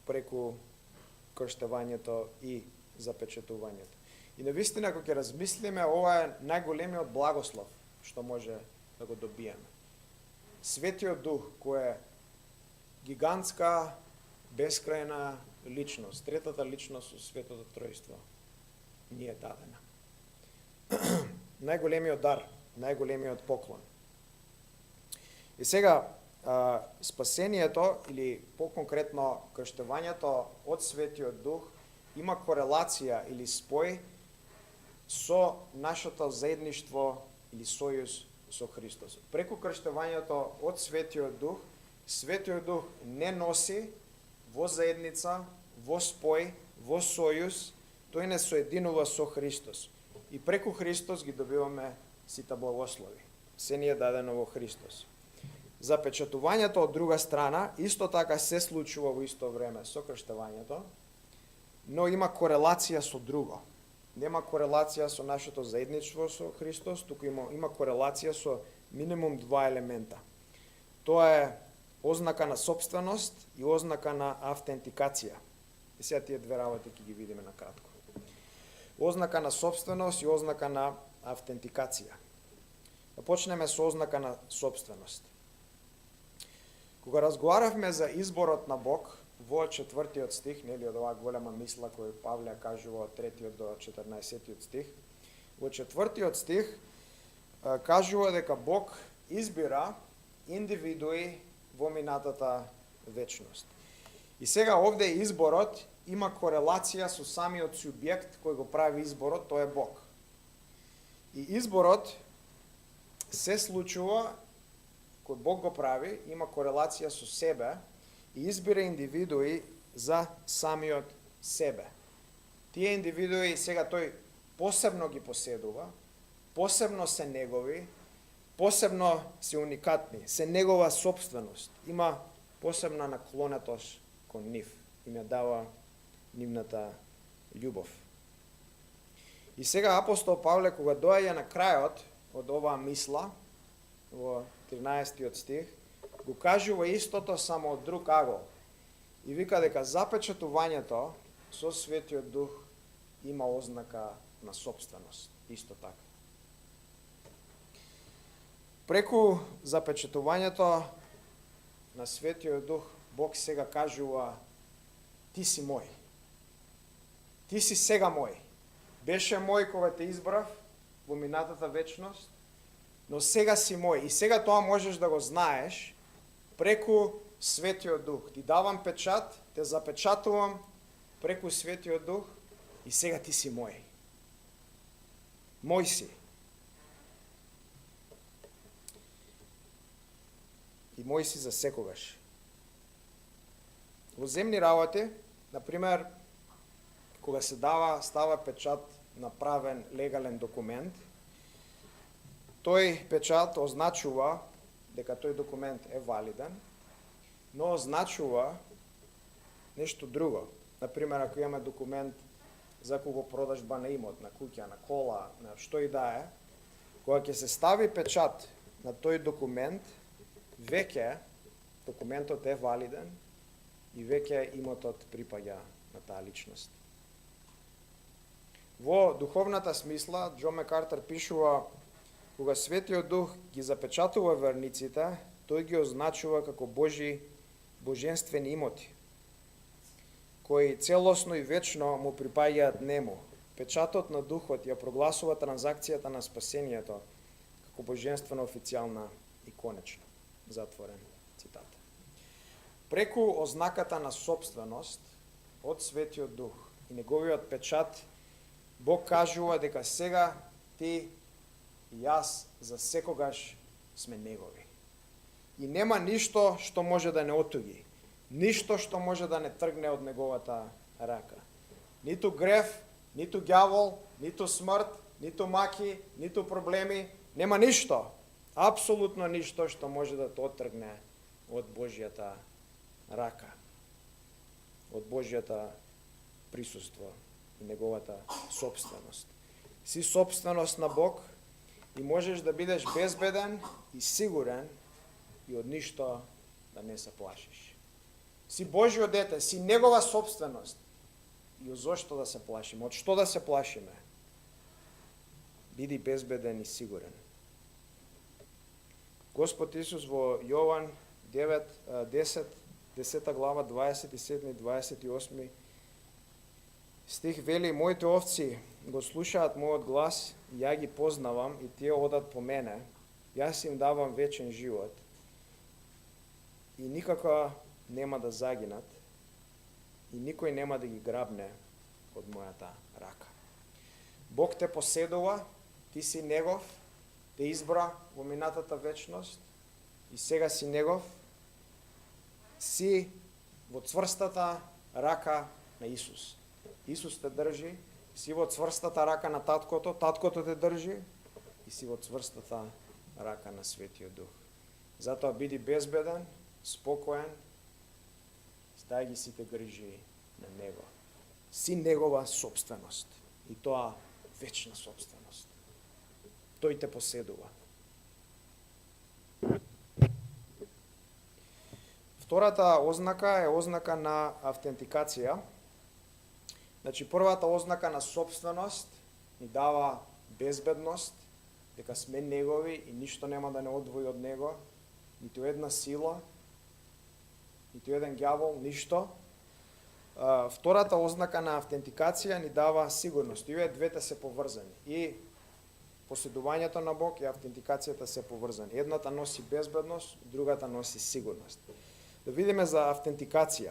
преку крштевањето и запечатувањето. И навистина, кога ќе размислиме, ова е најголемиот благослов што може да го добиеме. Светиот Дух кој е гигантска, бескрајна личност, третата личност од Светото Тројство ни е дадена. Најголемиот дар, најголемиот поклон. И сега, спасението, или по-конкретно крштевањето од Светиот Дух, има корелација или спој со нашето заедништво или сојуз со Христос. Преку крштевањето од Светиот Дух не носи во заедница, во спој, во сојуз, тој не соединува со Христос. И преку Христос ги добиваме сите благослови. Се ни е дадено во Христос. Запечатувањето од друга страна исто така се случува во исто време со крштевањето, но има корелација со друго. Нема корелација со нашето заедништво со Христос, туку има корелација со минимум два елемента. Тоа е ознака на собственост и ознака на автентикација. И сега тие две работи ќе ги видиме на кратко. Ознака на собственост и ознака на автентикација. Да почнеме со ознака на собственост. Кога разговаравме за изборот на Бог во 4 стих, нели од оваа голема мисла која Павле кажува од 3 до 14 стих, во 4 стих кажува дека Бог избира индивидуи во минатата вечност. И сега овде изборот има корелација со самиот субјект кој го прави изборот, тоа е Бог. И изборот се случува кој Бог го прави, има корелација со себе и избира индивидуи за самиот себе. Тие индивидуи сега тој посебно ги поседува, посебно се негови, посебно се уникатни, се негова собственост. Има посебна наклонетост кон нив. Им ја дава нивната љубов. И сега апостол Павле, кога доаѓа на крајот од оваа мисла, во 13 стих, го кажува истото само од друг агол. И вика дека запечатувањето со Светиот Дух има ознака на собственост. Исто така. Преку запечатувањето на Светиот Дух, Бог сега кажува: ти си мој. Ти си сега мој. Беше мој кога те избрав во минатата вечност, но сега си мој. И сега тоа можеш да го знаеш преку Светиот Дух. Ти давам печат, те запечатувам преку Светиот Дух и сега ти си мој. Мој си. И мој си за секогаш. Во земни работи, например, кога се става печат на правен легален документ, тој печат означува дека тој документ е валиден, но означува нешто друго. Например, ако имаме документ за купопродажба на имот, на куќа, на кола, на што и да е, кога ќе се стави печат на тој документ, веќе документот е валиден и веќе имотот припаѓа на таа личност. Во духовната смисла, Џон Макартер пишува: кога Светиот Дух ги запечатува верниците, тој ги означува како божествени имоти, кои целосно и вечно му припаѓаат нему. Печатот на Духот ја прогласува транзакцијата на спасението како божествено официјална и конечна. Затворен цитат. Преку ознаката на собственост од Светиот Дух и неговиот печат, Бог кажува дека сега ти и јас за секогаш сме негови. И нема ништо што може да не отуги, ништо што може да не тргне од неговата рака. Ниту грев, ниту ѓавол, ниту смрт, ниту маки, ниту проблеми, нема ништо, апсолутно ништо што може да те оттргне од Божјата рака, од Божјата присуство и неговата собственост. Си собственост на Бог и можеш да бидеш безбеден и сигурен и од ништо да не се плашиш. Си Божјо дете, си негова собственост. И зошто да се плашиме? Од што да се плашиме? Биди безбеден и сигурен. Господ Исус во Јован 9:10 10 глава, 27 и 28 стих вели: моите овци го слушаат мојот глас, ја ги познавам и тие одат по мене, јас им давам вечен живот и никако нема да загинат и никој нема да ги грабне од мојата рака. Бог те поседува, ти си Негов, те избра во минатата вечност и сега си Негов, си во цврстата рака на Исус. Исус те држи, си во цврстата рака на Таткото, Таткото те држи и си во цврстата рака на Светиот Дух. Затоа биди безбеден, спокоен, стај ги сите грижи на Него. Си Негова собственост и тоа вечна собственост. Тој те поседува. Втората ознака е ознака на автентикација. Значи, првата ознака на собственост ни дава безбедност, дека сме Негови и ништо нема да не одвои од Него, ниту една сила, ниту еден ѓавол, ништо. Втората ознака на автентикација ни дава сигурност. И двете се поврзани. И поседувањето на Бог и автентикацијата се поврзани. Едната носи безбедност, другата носи сигурност. Да видиме за автентикација.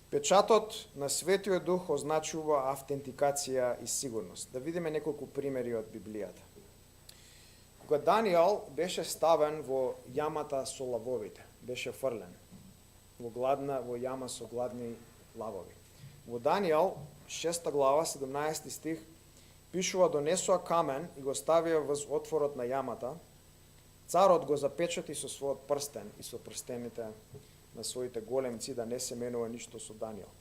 Печатот на Светиот Дух означува автентикација и сигурност. Да видиме неколку примери од Библијата. Кога Данијел беше ставен во јамата со лавовите, беше фрлен во јама со гладни лавови. Во Данијел 6 глава 17 стих пишува: донесоа камен и го ставија врз отворот на јамата. Царот го запечати со својот прстен и со прстените на своите големци, да не се менува ништо со Данијел.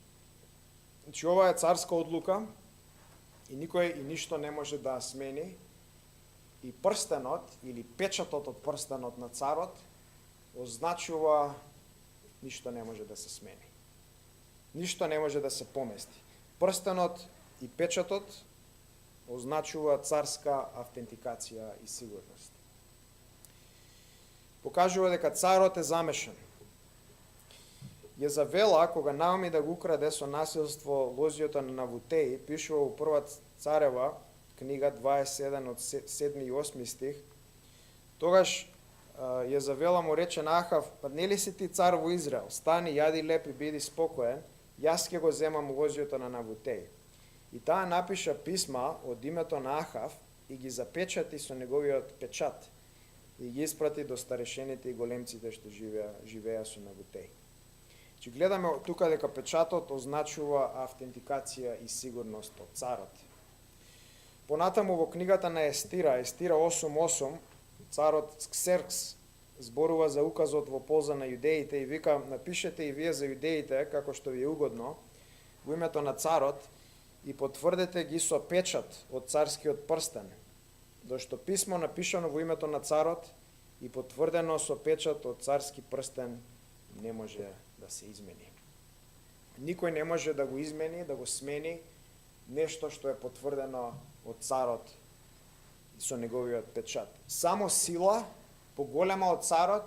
Значи, ова е царска одлука и никој и ништо не може да смени. И прстенот или печатот од прстенот на царот означува ништо не може да се смени. Ништо не може да се помести. Прстенот и печатот означува царска автентикација и сигурност. Покажува дека царот е замешан. Језавела, кога наоми да го украде со насилство лозиото на Навутеи, пишува во Прва царева, книга 27 од 7 и 8 стих, тогаш Језавела му рече на Ахав: па нели си ти цар во Израел? Стани, јади леп и биди спокоен, јас ќе го земам лозиото на Навутеи. И таа напиша писма од името на Ахав и ги запечати со неговиот печат и ги испрати до старешените и големците што живеа со Навутеи. Че гледаме тука дека печатот означува автентикација и сигурност од царот. Понатаму во книгата на Естира 8.8, царот Ксеркс зборува за указот во полза на јудеите и вика: напишете и вие за јудеите како што ви е угодно во името на царот и потврдете ги со печат од царскиот прстен, зашто писмо напишано во името на царот и потврдено со печат од царски прстен не може да се измени. Никој не може да го измени, да го смени нешто што е потврдено од царот со неговиот печат. Само сила, поголема од царот,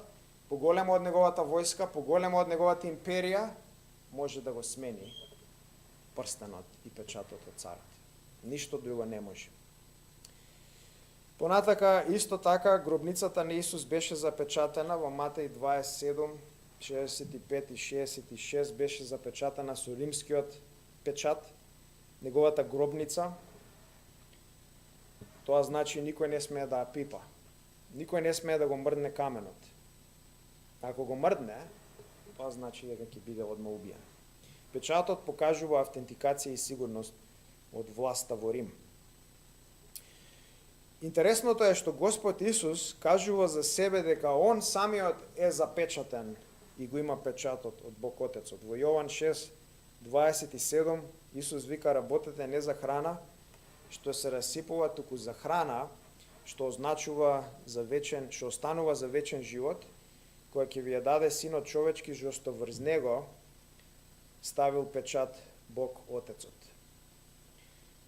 поголема од неговата војска, поголема од неговата империја, може да го смени прстенот и печатот од царот. Ништо друго не може. Понатака, исто така, гробницата на Исус беше запечатена во Матеј 27, 65 и 66, беше запечатена со римскиот печат, неговата гробница. Тоа значи никој не смее да ја пипа. Никој не смее да го мрдне каменот. Ако го мрдне, тоа значи дека ќе биде одма убиен. Печатот покажува автентикација и сигурност од власта во Рим. Интересното е што Господ Исус кажува за себе дека Он самиот е запечатен и го има печатот од Бог Отецот. Во Јован 6:27 Исус вика: работете не за храна, што се расипува, туку за храна, што означува за вечен, што останува за вечен живот, која ќе ви ја даде Синот човечки, зашто врз него ставил печат Бог Отецот.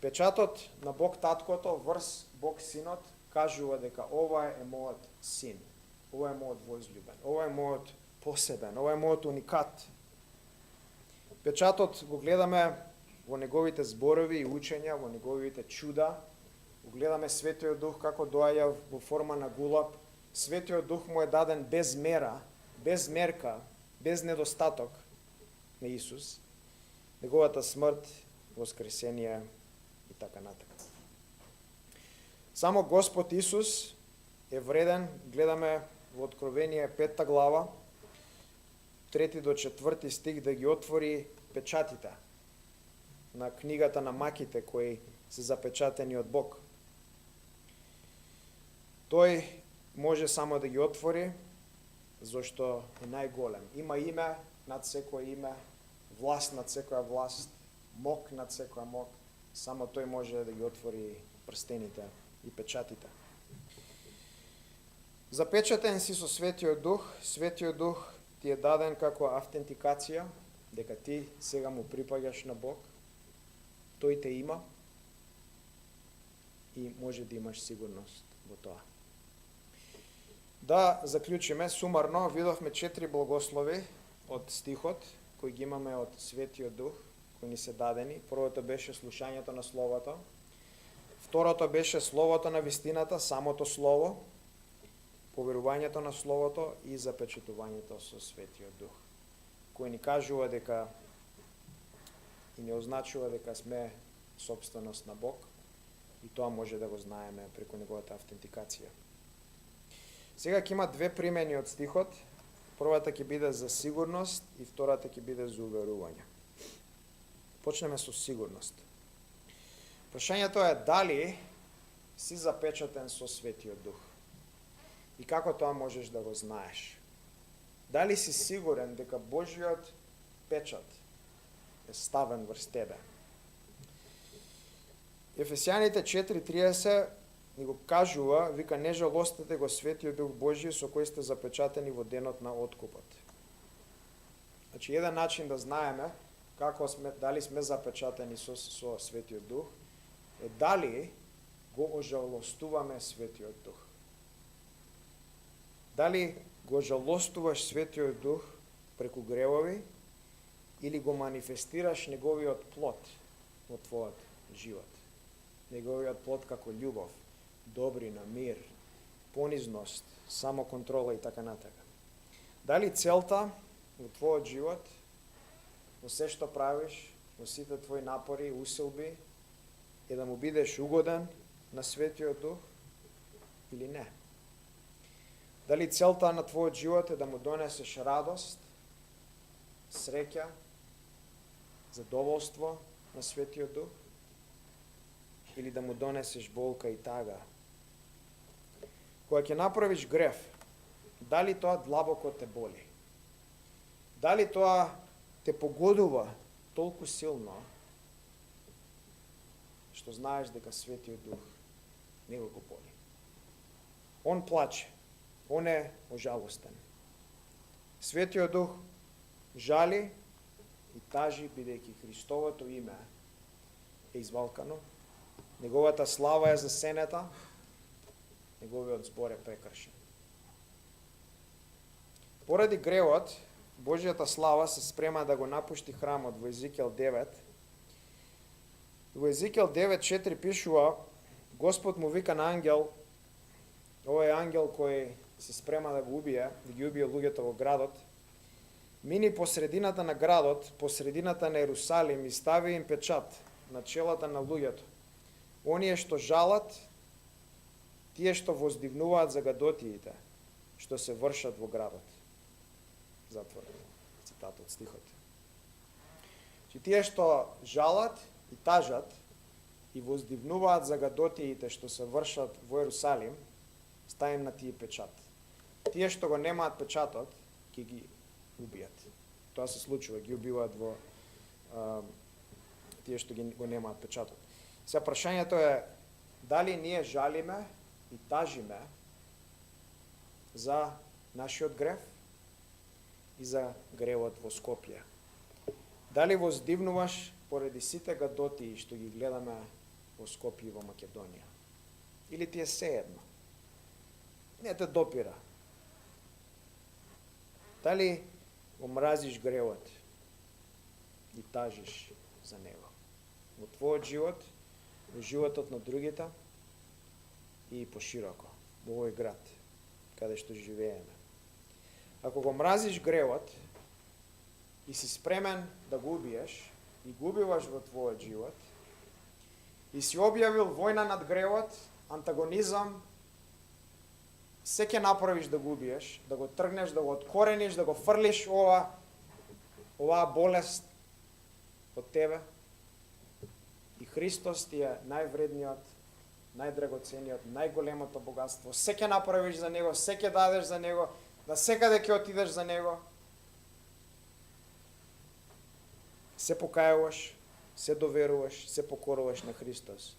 Печатот на Бог Таткото врз Бог Синот кажува дека ова е мојот син, ова е мојот возлюбен, ова е мојот посебен, ова е мојот уникат. Печатот го гледаме во неговите зборови и учења, во неговите чуда, го гледаме Светиот Дух како доаѓа во форма на гулаб. Светиот Дух му е даден без мера, без мерка, без недостаток на Исус, неговата смрт, воскресение и така натака. Само Господ Исус е вреден, гледаме во Откровение 5 глава, 3 до 4 стих, да ги отвори печатите на книгата на маките кои се запечатени од Бог. Тој може само да ги отвори, зашто е најголем. Има име над секој име, власт над секоја власт, мок над секоја мок. Само тој може да ги отвори прстените и печатите. Запечатен си со Светиот Дух. Светиот Дух ти е даден како автентикација, дека ти сега му припаѓаш на Бог. Тој те има и може да имаш сигурност во тоа. Да заклучиме, сумарно видовме 4 благослови од стихот, кои ги имаме од Светиот Дух, кои ни се дадени. Првото беше слушањето на Словото. Второто беше Словото на вистината, самото Слово, поверувањето на Словото и запечатувањето со Светиот Дух, кој ни кажува дека и не означува дека сме собственост на Бог и тоа може да го знаеме преку неговата автентикација. Сега ќе има две примени од стихот. Првата ќе биде за сигурност и втората ќе биде за уверување. Почнеме со сигурност. Прашањето е дали си запечатен со Светиот Дух и како тоа можеш да го знаеш. Дали си сигурен дека Божиот печат е ставен врз тебе. Ефесијаните 4:30 ни го кажува, вика, не жалостете го Светиот Дух Божи со кој сте запечатени во денот на откупот. Значи, еден начин да знаеме како сме, дали сме запечатени со Светиот Дух, е дали го ожалостуваме Светиот Дух. Дали го жалостуваш Светиот Дух преку гревови или го манифестираш неговиот плод во твојот живот. Неговиот плод како љубов, добрина, мир, понизност, самоконтрола и така натака. Дали целта во твојот живот, во се што правиш, во сите твои напори, усилби, е да му бидеш угоден на Светиот Дух или не? Дали целта на твојот живот е да му донесеш радост, среќа, задоволство на Светиот Дух или да му донесеш болка и тага? Кога ќе направиш грев, дали тоа длабоко те боли? Дали тоа те погодува толку силно што знаеш дека Светиот Дух не го боли? Он плаче, он е ожалостен. Светиот Дух жали и тажи, бидејќи Христовото име е извалкано, неговата слава е засенета, неговиот збор е прекршен. Поради гревот, Божјата слава се спрема да го напушти храмот во Езикиел 9. Во Езикиел 9:4 пишува, Господ му вика на ангел, овој ангел кој се спрема да го убие, да ги убие луѓето во градот, мини по средината на градот, по средината на Ерусалим и стави им печат на челата на луѓето. Оние што жалат, тие што воздивнуваат за гадотиите, што се вршат во градот. Затворен цитат од стихот. Тие што жалат и тажат и воздивнуваат за гадотиите што се вршат во Ерусалим, ставим на тие печат. Тие што го немаат печатот, ќе ги убијат. Тоа се случува, ги убиваат во тие што го немаат печатот. Сега прашањето е дали ние жалиме и тажиме за нашиот грев и за гревот во Скопје. Дали воздивнуваш поради сите гадотии што ги гледаме во Скопје и во Македонија? Или ти е сеедно? Не те допира. Дали го мразиш гревот и тажиш за него во твојот живот, во животот на другите и пошироко во овој град каде што живееме. Ако го мразиш гревот и си спремен да го убиеш и го убиваш во твојот живот и си објавил војна над гревот, антагонизам, се ќе направиш да го убиеш, да го тргнеш, да го откорениш, да го фрлиш оваа болест од тебе. И Христос ти е највредниот, најдрагоцениот, најголемото богатство. Се ќе направиш за него, се ќе дадеш за него, да секаде ќе отидеш за него. Се покајуваш, се доверуваш, се покоруваш на Христос.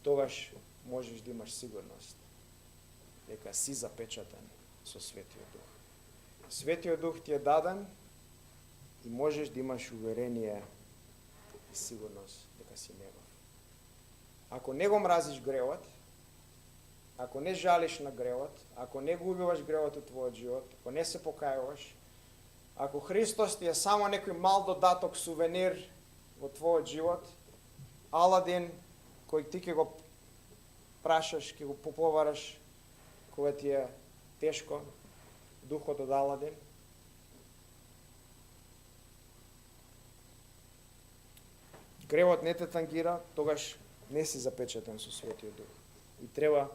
Тогаш можеш да имаш сигурност дека си запечатен со Светиот Дух. Светиот Дух ти е даден и можеш да имаш уверение и сигурност дека си негов. Ако не го мразиш гревот, ако не жалиш на гревот, ако не го убиваш гревот од твојот живот, ако не се покајуваш, ако Христос ти е само некој мал додаток, сувенир во твојот живот, Аладин кој ти ќе го прашаш, ќе го поповараш кога ти е тешко, духот од Аладин, гревот не те тангира, тогаш не си запечатен со Светиот Дух. И треба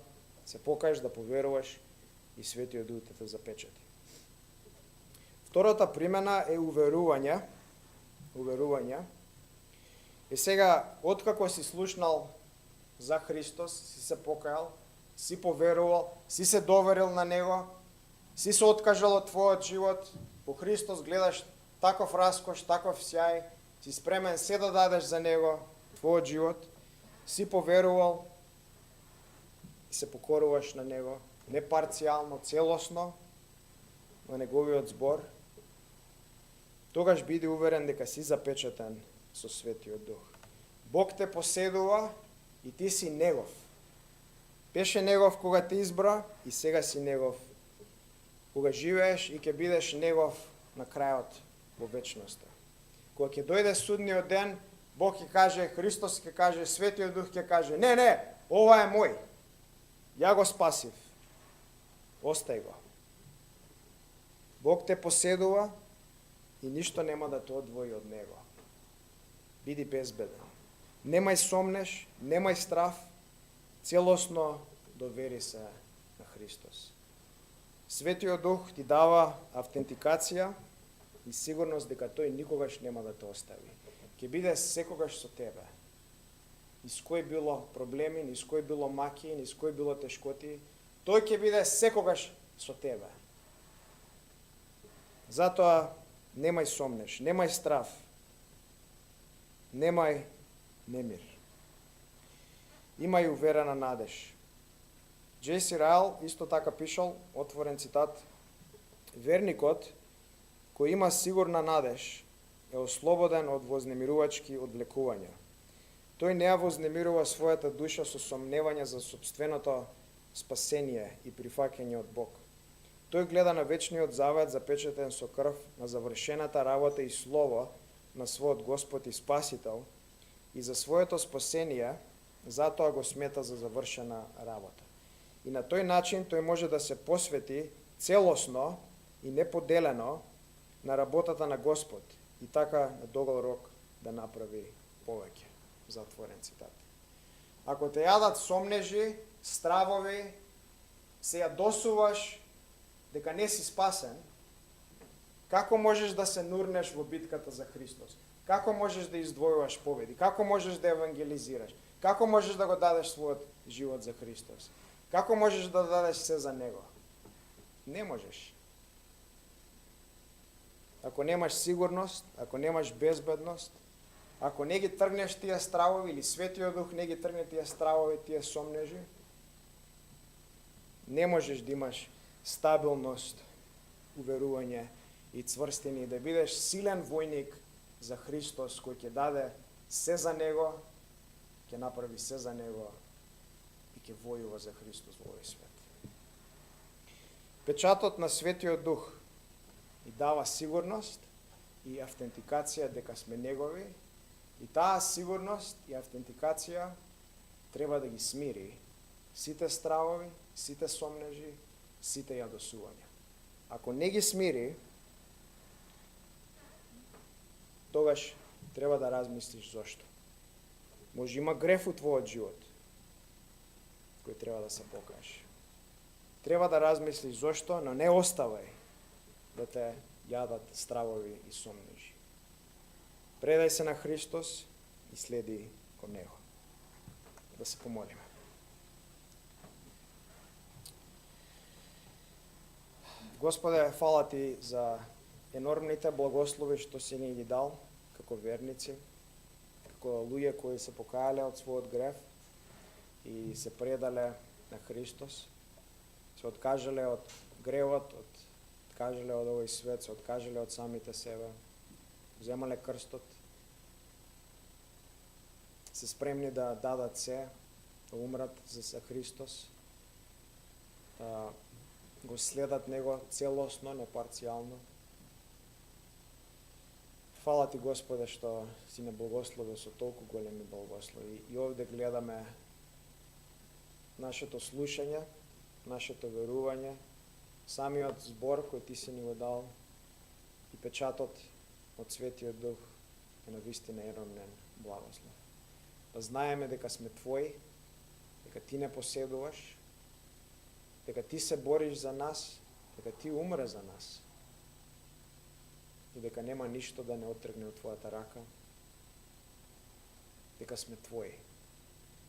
се покажеш да поверуваш и Светиот Дух те запечати. Втората примена е уверување. Уверување. И сега, откако си слушнал за Христос, си се покајал, си поверувал, си се доверил на Него, си се откажал од твојот живот, во Христос гледаш таков раскош, таков сјај, си спремен се да дадеш за Него, твојот живот, си поверувал и се покоруваш на Него, не парцијално, целосно, на Неговиот збор, тогаш биди уверен дека си запечатен со Светиот Дух. Бог те поседува и ти си Негов. Беше Негов кога те избра и сега си Негов кога живееш и ќе бидеш Негов на крајот во вечноста. Кога ќе дојде судниот ден, Бог ќе каже, Христос ќе каже, Светиот Дух ќе каже, не, ова е мој. Ја го спасив. Остај го. Бог те поседува и ништо нема да те одвои од Него. Биди безбеден. Немај сомнеш, немај страф, целосно довери се на Христос. Светиот Дух ти дава автентикација и сигурност дека тој никогаш нема да те остави. Ќе биде секогаш со тебе. Низ кои било проблеми, низ кои било маки, низ кои било тешкоти, тој ќе биде секогаш со тебе. Затоа немај сомнеш, немај страф, немај немир. Имај уверена надеж. Джейси Райл исто така пишал, отворен цитат, верникот кој има сигурна надеж е ослободен од вознемирувачки одвлекувања. Тој не ја вознемирува својата душа со сомневање за сопственото спасение и прифаќање од Бог. Тој гледа на вечниот завет запечатен со крв, на завршената работа и слово на својот Господ и Спасител и за своето спасение, затоа го смета за завршена работа. И на тој начин тој може да се посвети целосно и неподелено на работата на Господ и така на догол рок да направи повеќе. Затворен цитат. Ако те јадат сомнежи, стравови, се јадосуваш дека не си спасен, како можеш да се нурнеш во битката за Христос? Како можеш да издвојуваш победи? Како можеш да евангелизираш? Како можеш да го дадеш својот живот за Христос? Како можеш да дадеш се за Него? Не можеш. Ако немаш сигурност, ако немаш безбедност, ако не ги тргнеш тие стравови или Светиот Дух не ги тргне тие стравови, тие сомнежи, не можеш да имаш стабилност, уверување и цврстини и да бидеш силен војник за Христос кој ќе даде се за Него, ќе направи се за Него и ќе војува за Христос во овој свет. Печатот на Светиот Дух и дава сигурност и автентикација дека сме негови, и таа сигурност и автентикација треба да ги смири сите стравови, сите сомнежи, сите јадосувања. Ако не ги смири, тогаш треба да размислиш зошто. Може има греф у твојот живот, кој треба да се покаже. Треба да размислиш зошто, но не оставај да те јадат стравови и сомнежи. Предај се на Христос и следи кон Него. Да се помолиме. Господе, фала Ти за енормните благослови што си ни ги дал како верници, како луѓе кои се покаале од својот грев и се предале на Христос, се откажале од гревот, откажале од овој свет, се откажале од самите себе, вземале крстот, се спремни да дадат се, да умрат за Христос, да го следат Него целосно, не парцијално. Фала Ти, Господе, што си не благословил со толку големи благослови. И овде гледаме нашето слушање, нашето верување, самиот збор кој Ти си ни го дал и печатот од Светиот Дух е на вистина енормен благослов. Да знаеме дека сме Твои, дека Ти не поседуваш, дека Ти се бориш за нас, дека Ти умре за нас и дека нема ништо да не оттргне од Твојата рака, дека сме Твои,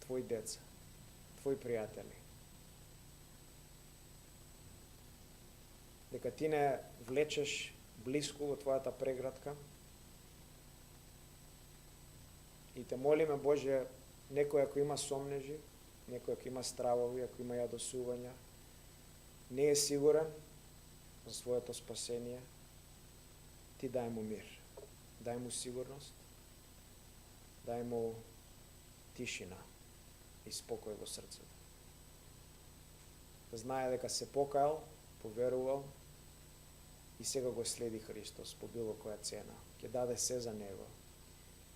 Твои деца, Твои пријатели. Дека Ти не влечеш блиску во Твојата преградка и те молиме, Боже, некој ако има сомнежи, некој ако има стравови, ако има јадосувања, не е сигурен за своето спасение, Ти дај му мир, дај му сигурност, дај му тишина и спокој во срцето. Да знае дека се покајал, поверувал и сега го следи Христос по било која цена. Ќе даде се за Него.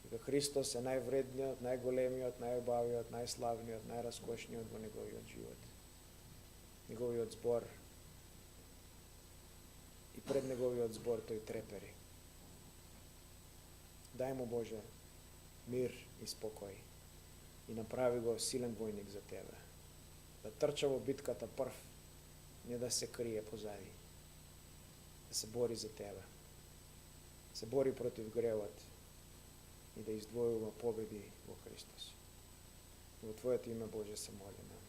Дека Христос е највредниот, најголемиот, најубавиот, најславниот, најраскошниот во неговиот живот. Неговиот збор и пред неговиот збор тој трепери. Дај му, Боже, мир и спокој и направи го силен војник за Тебе. Да трча во битката прв, не да се крие позади. Да се бори за Тебе. Да се бори против гревот и да издвојува победи во Христос. Во Твоето име, Боже, се молиме.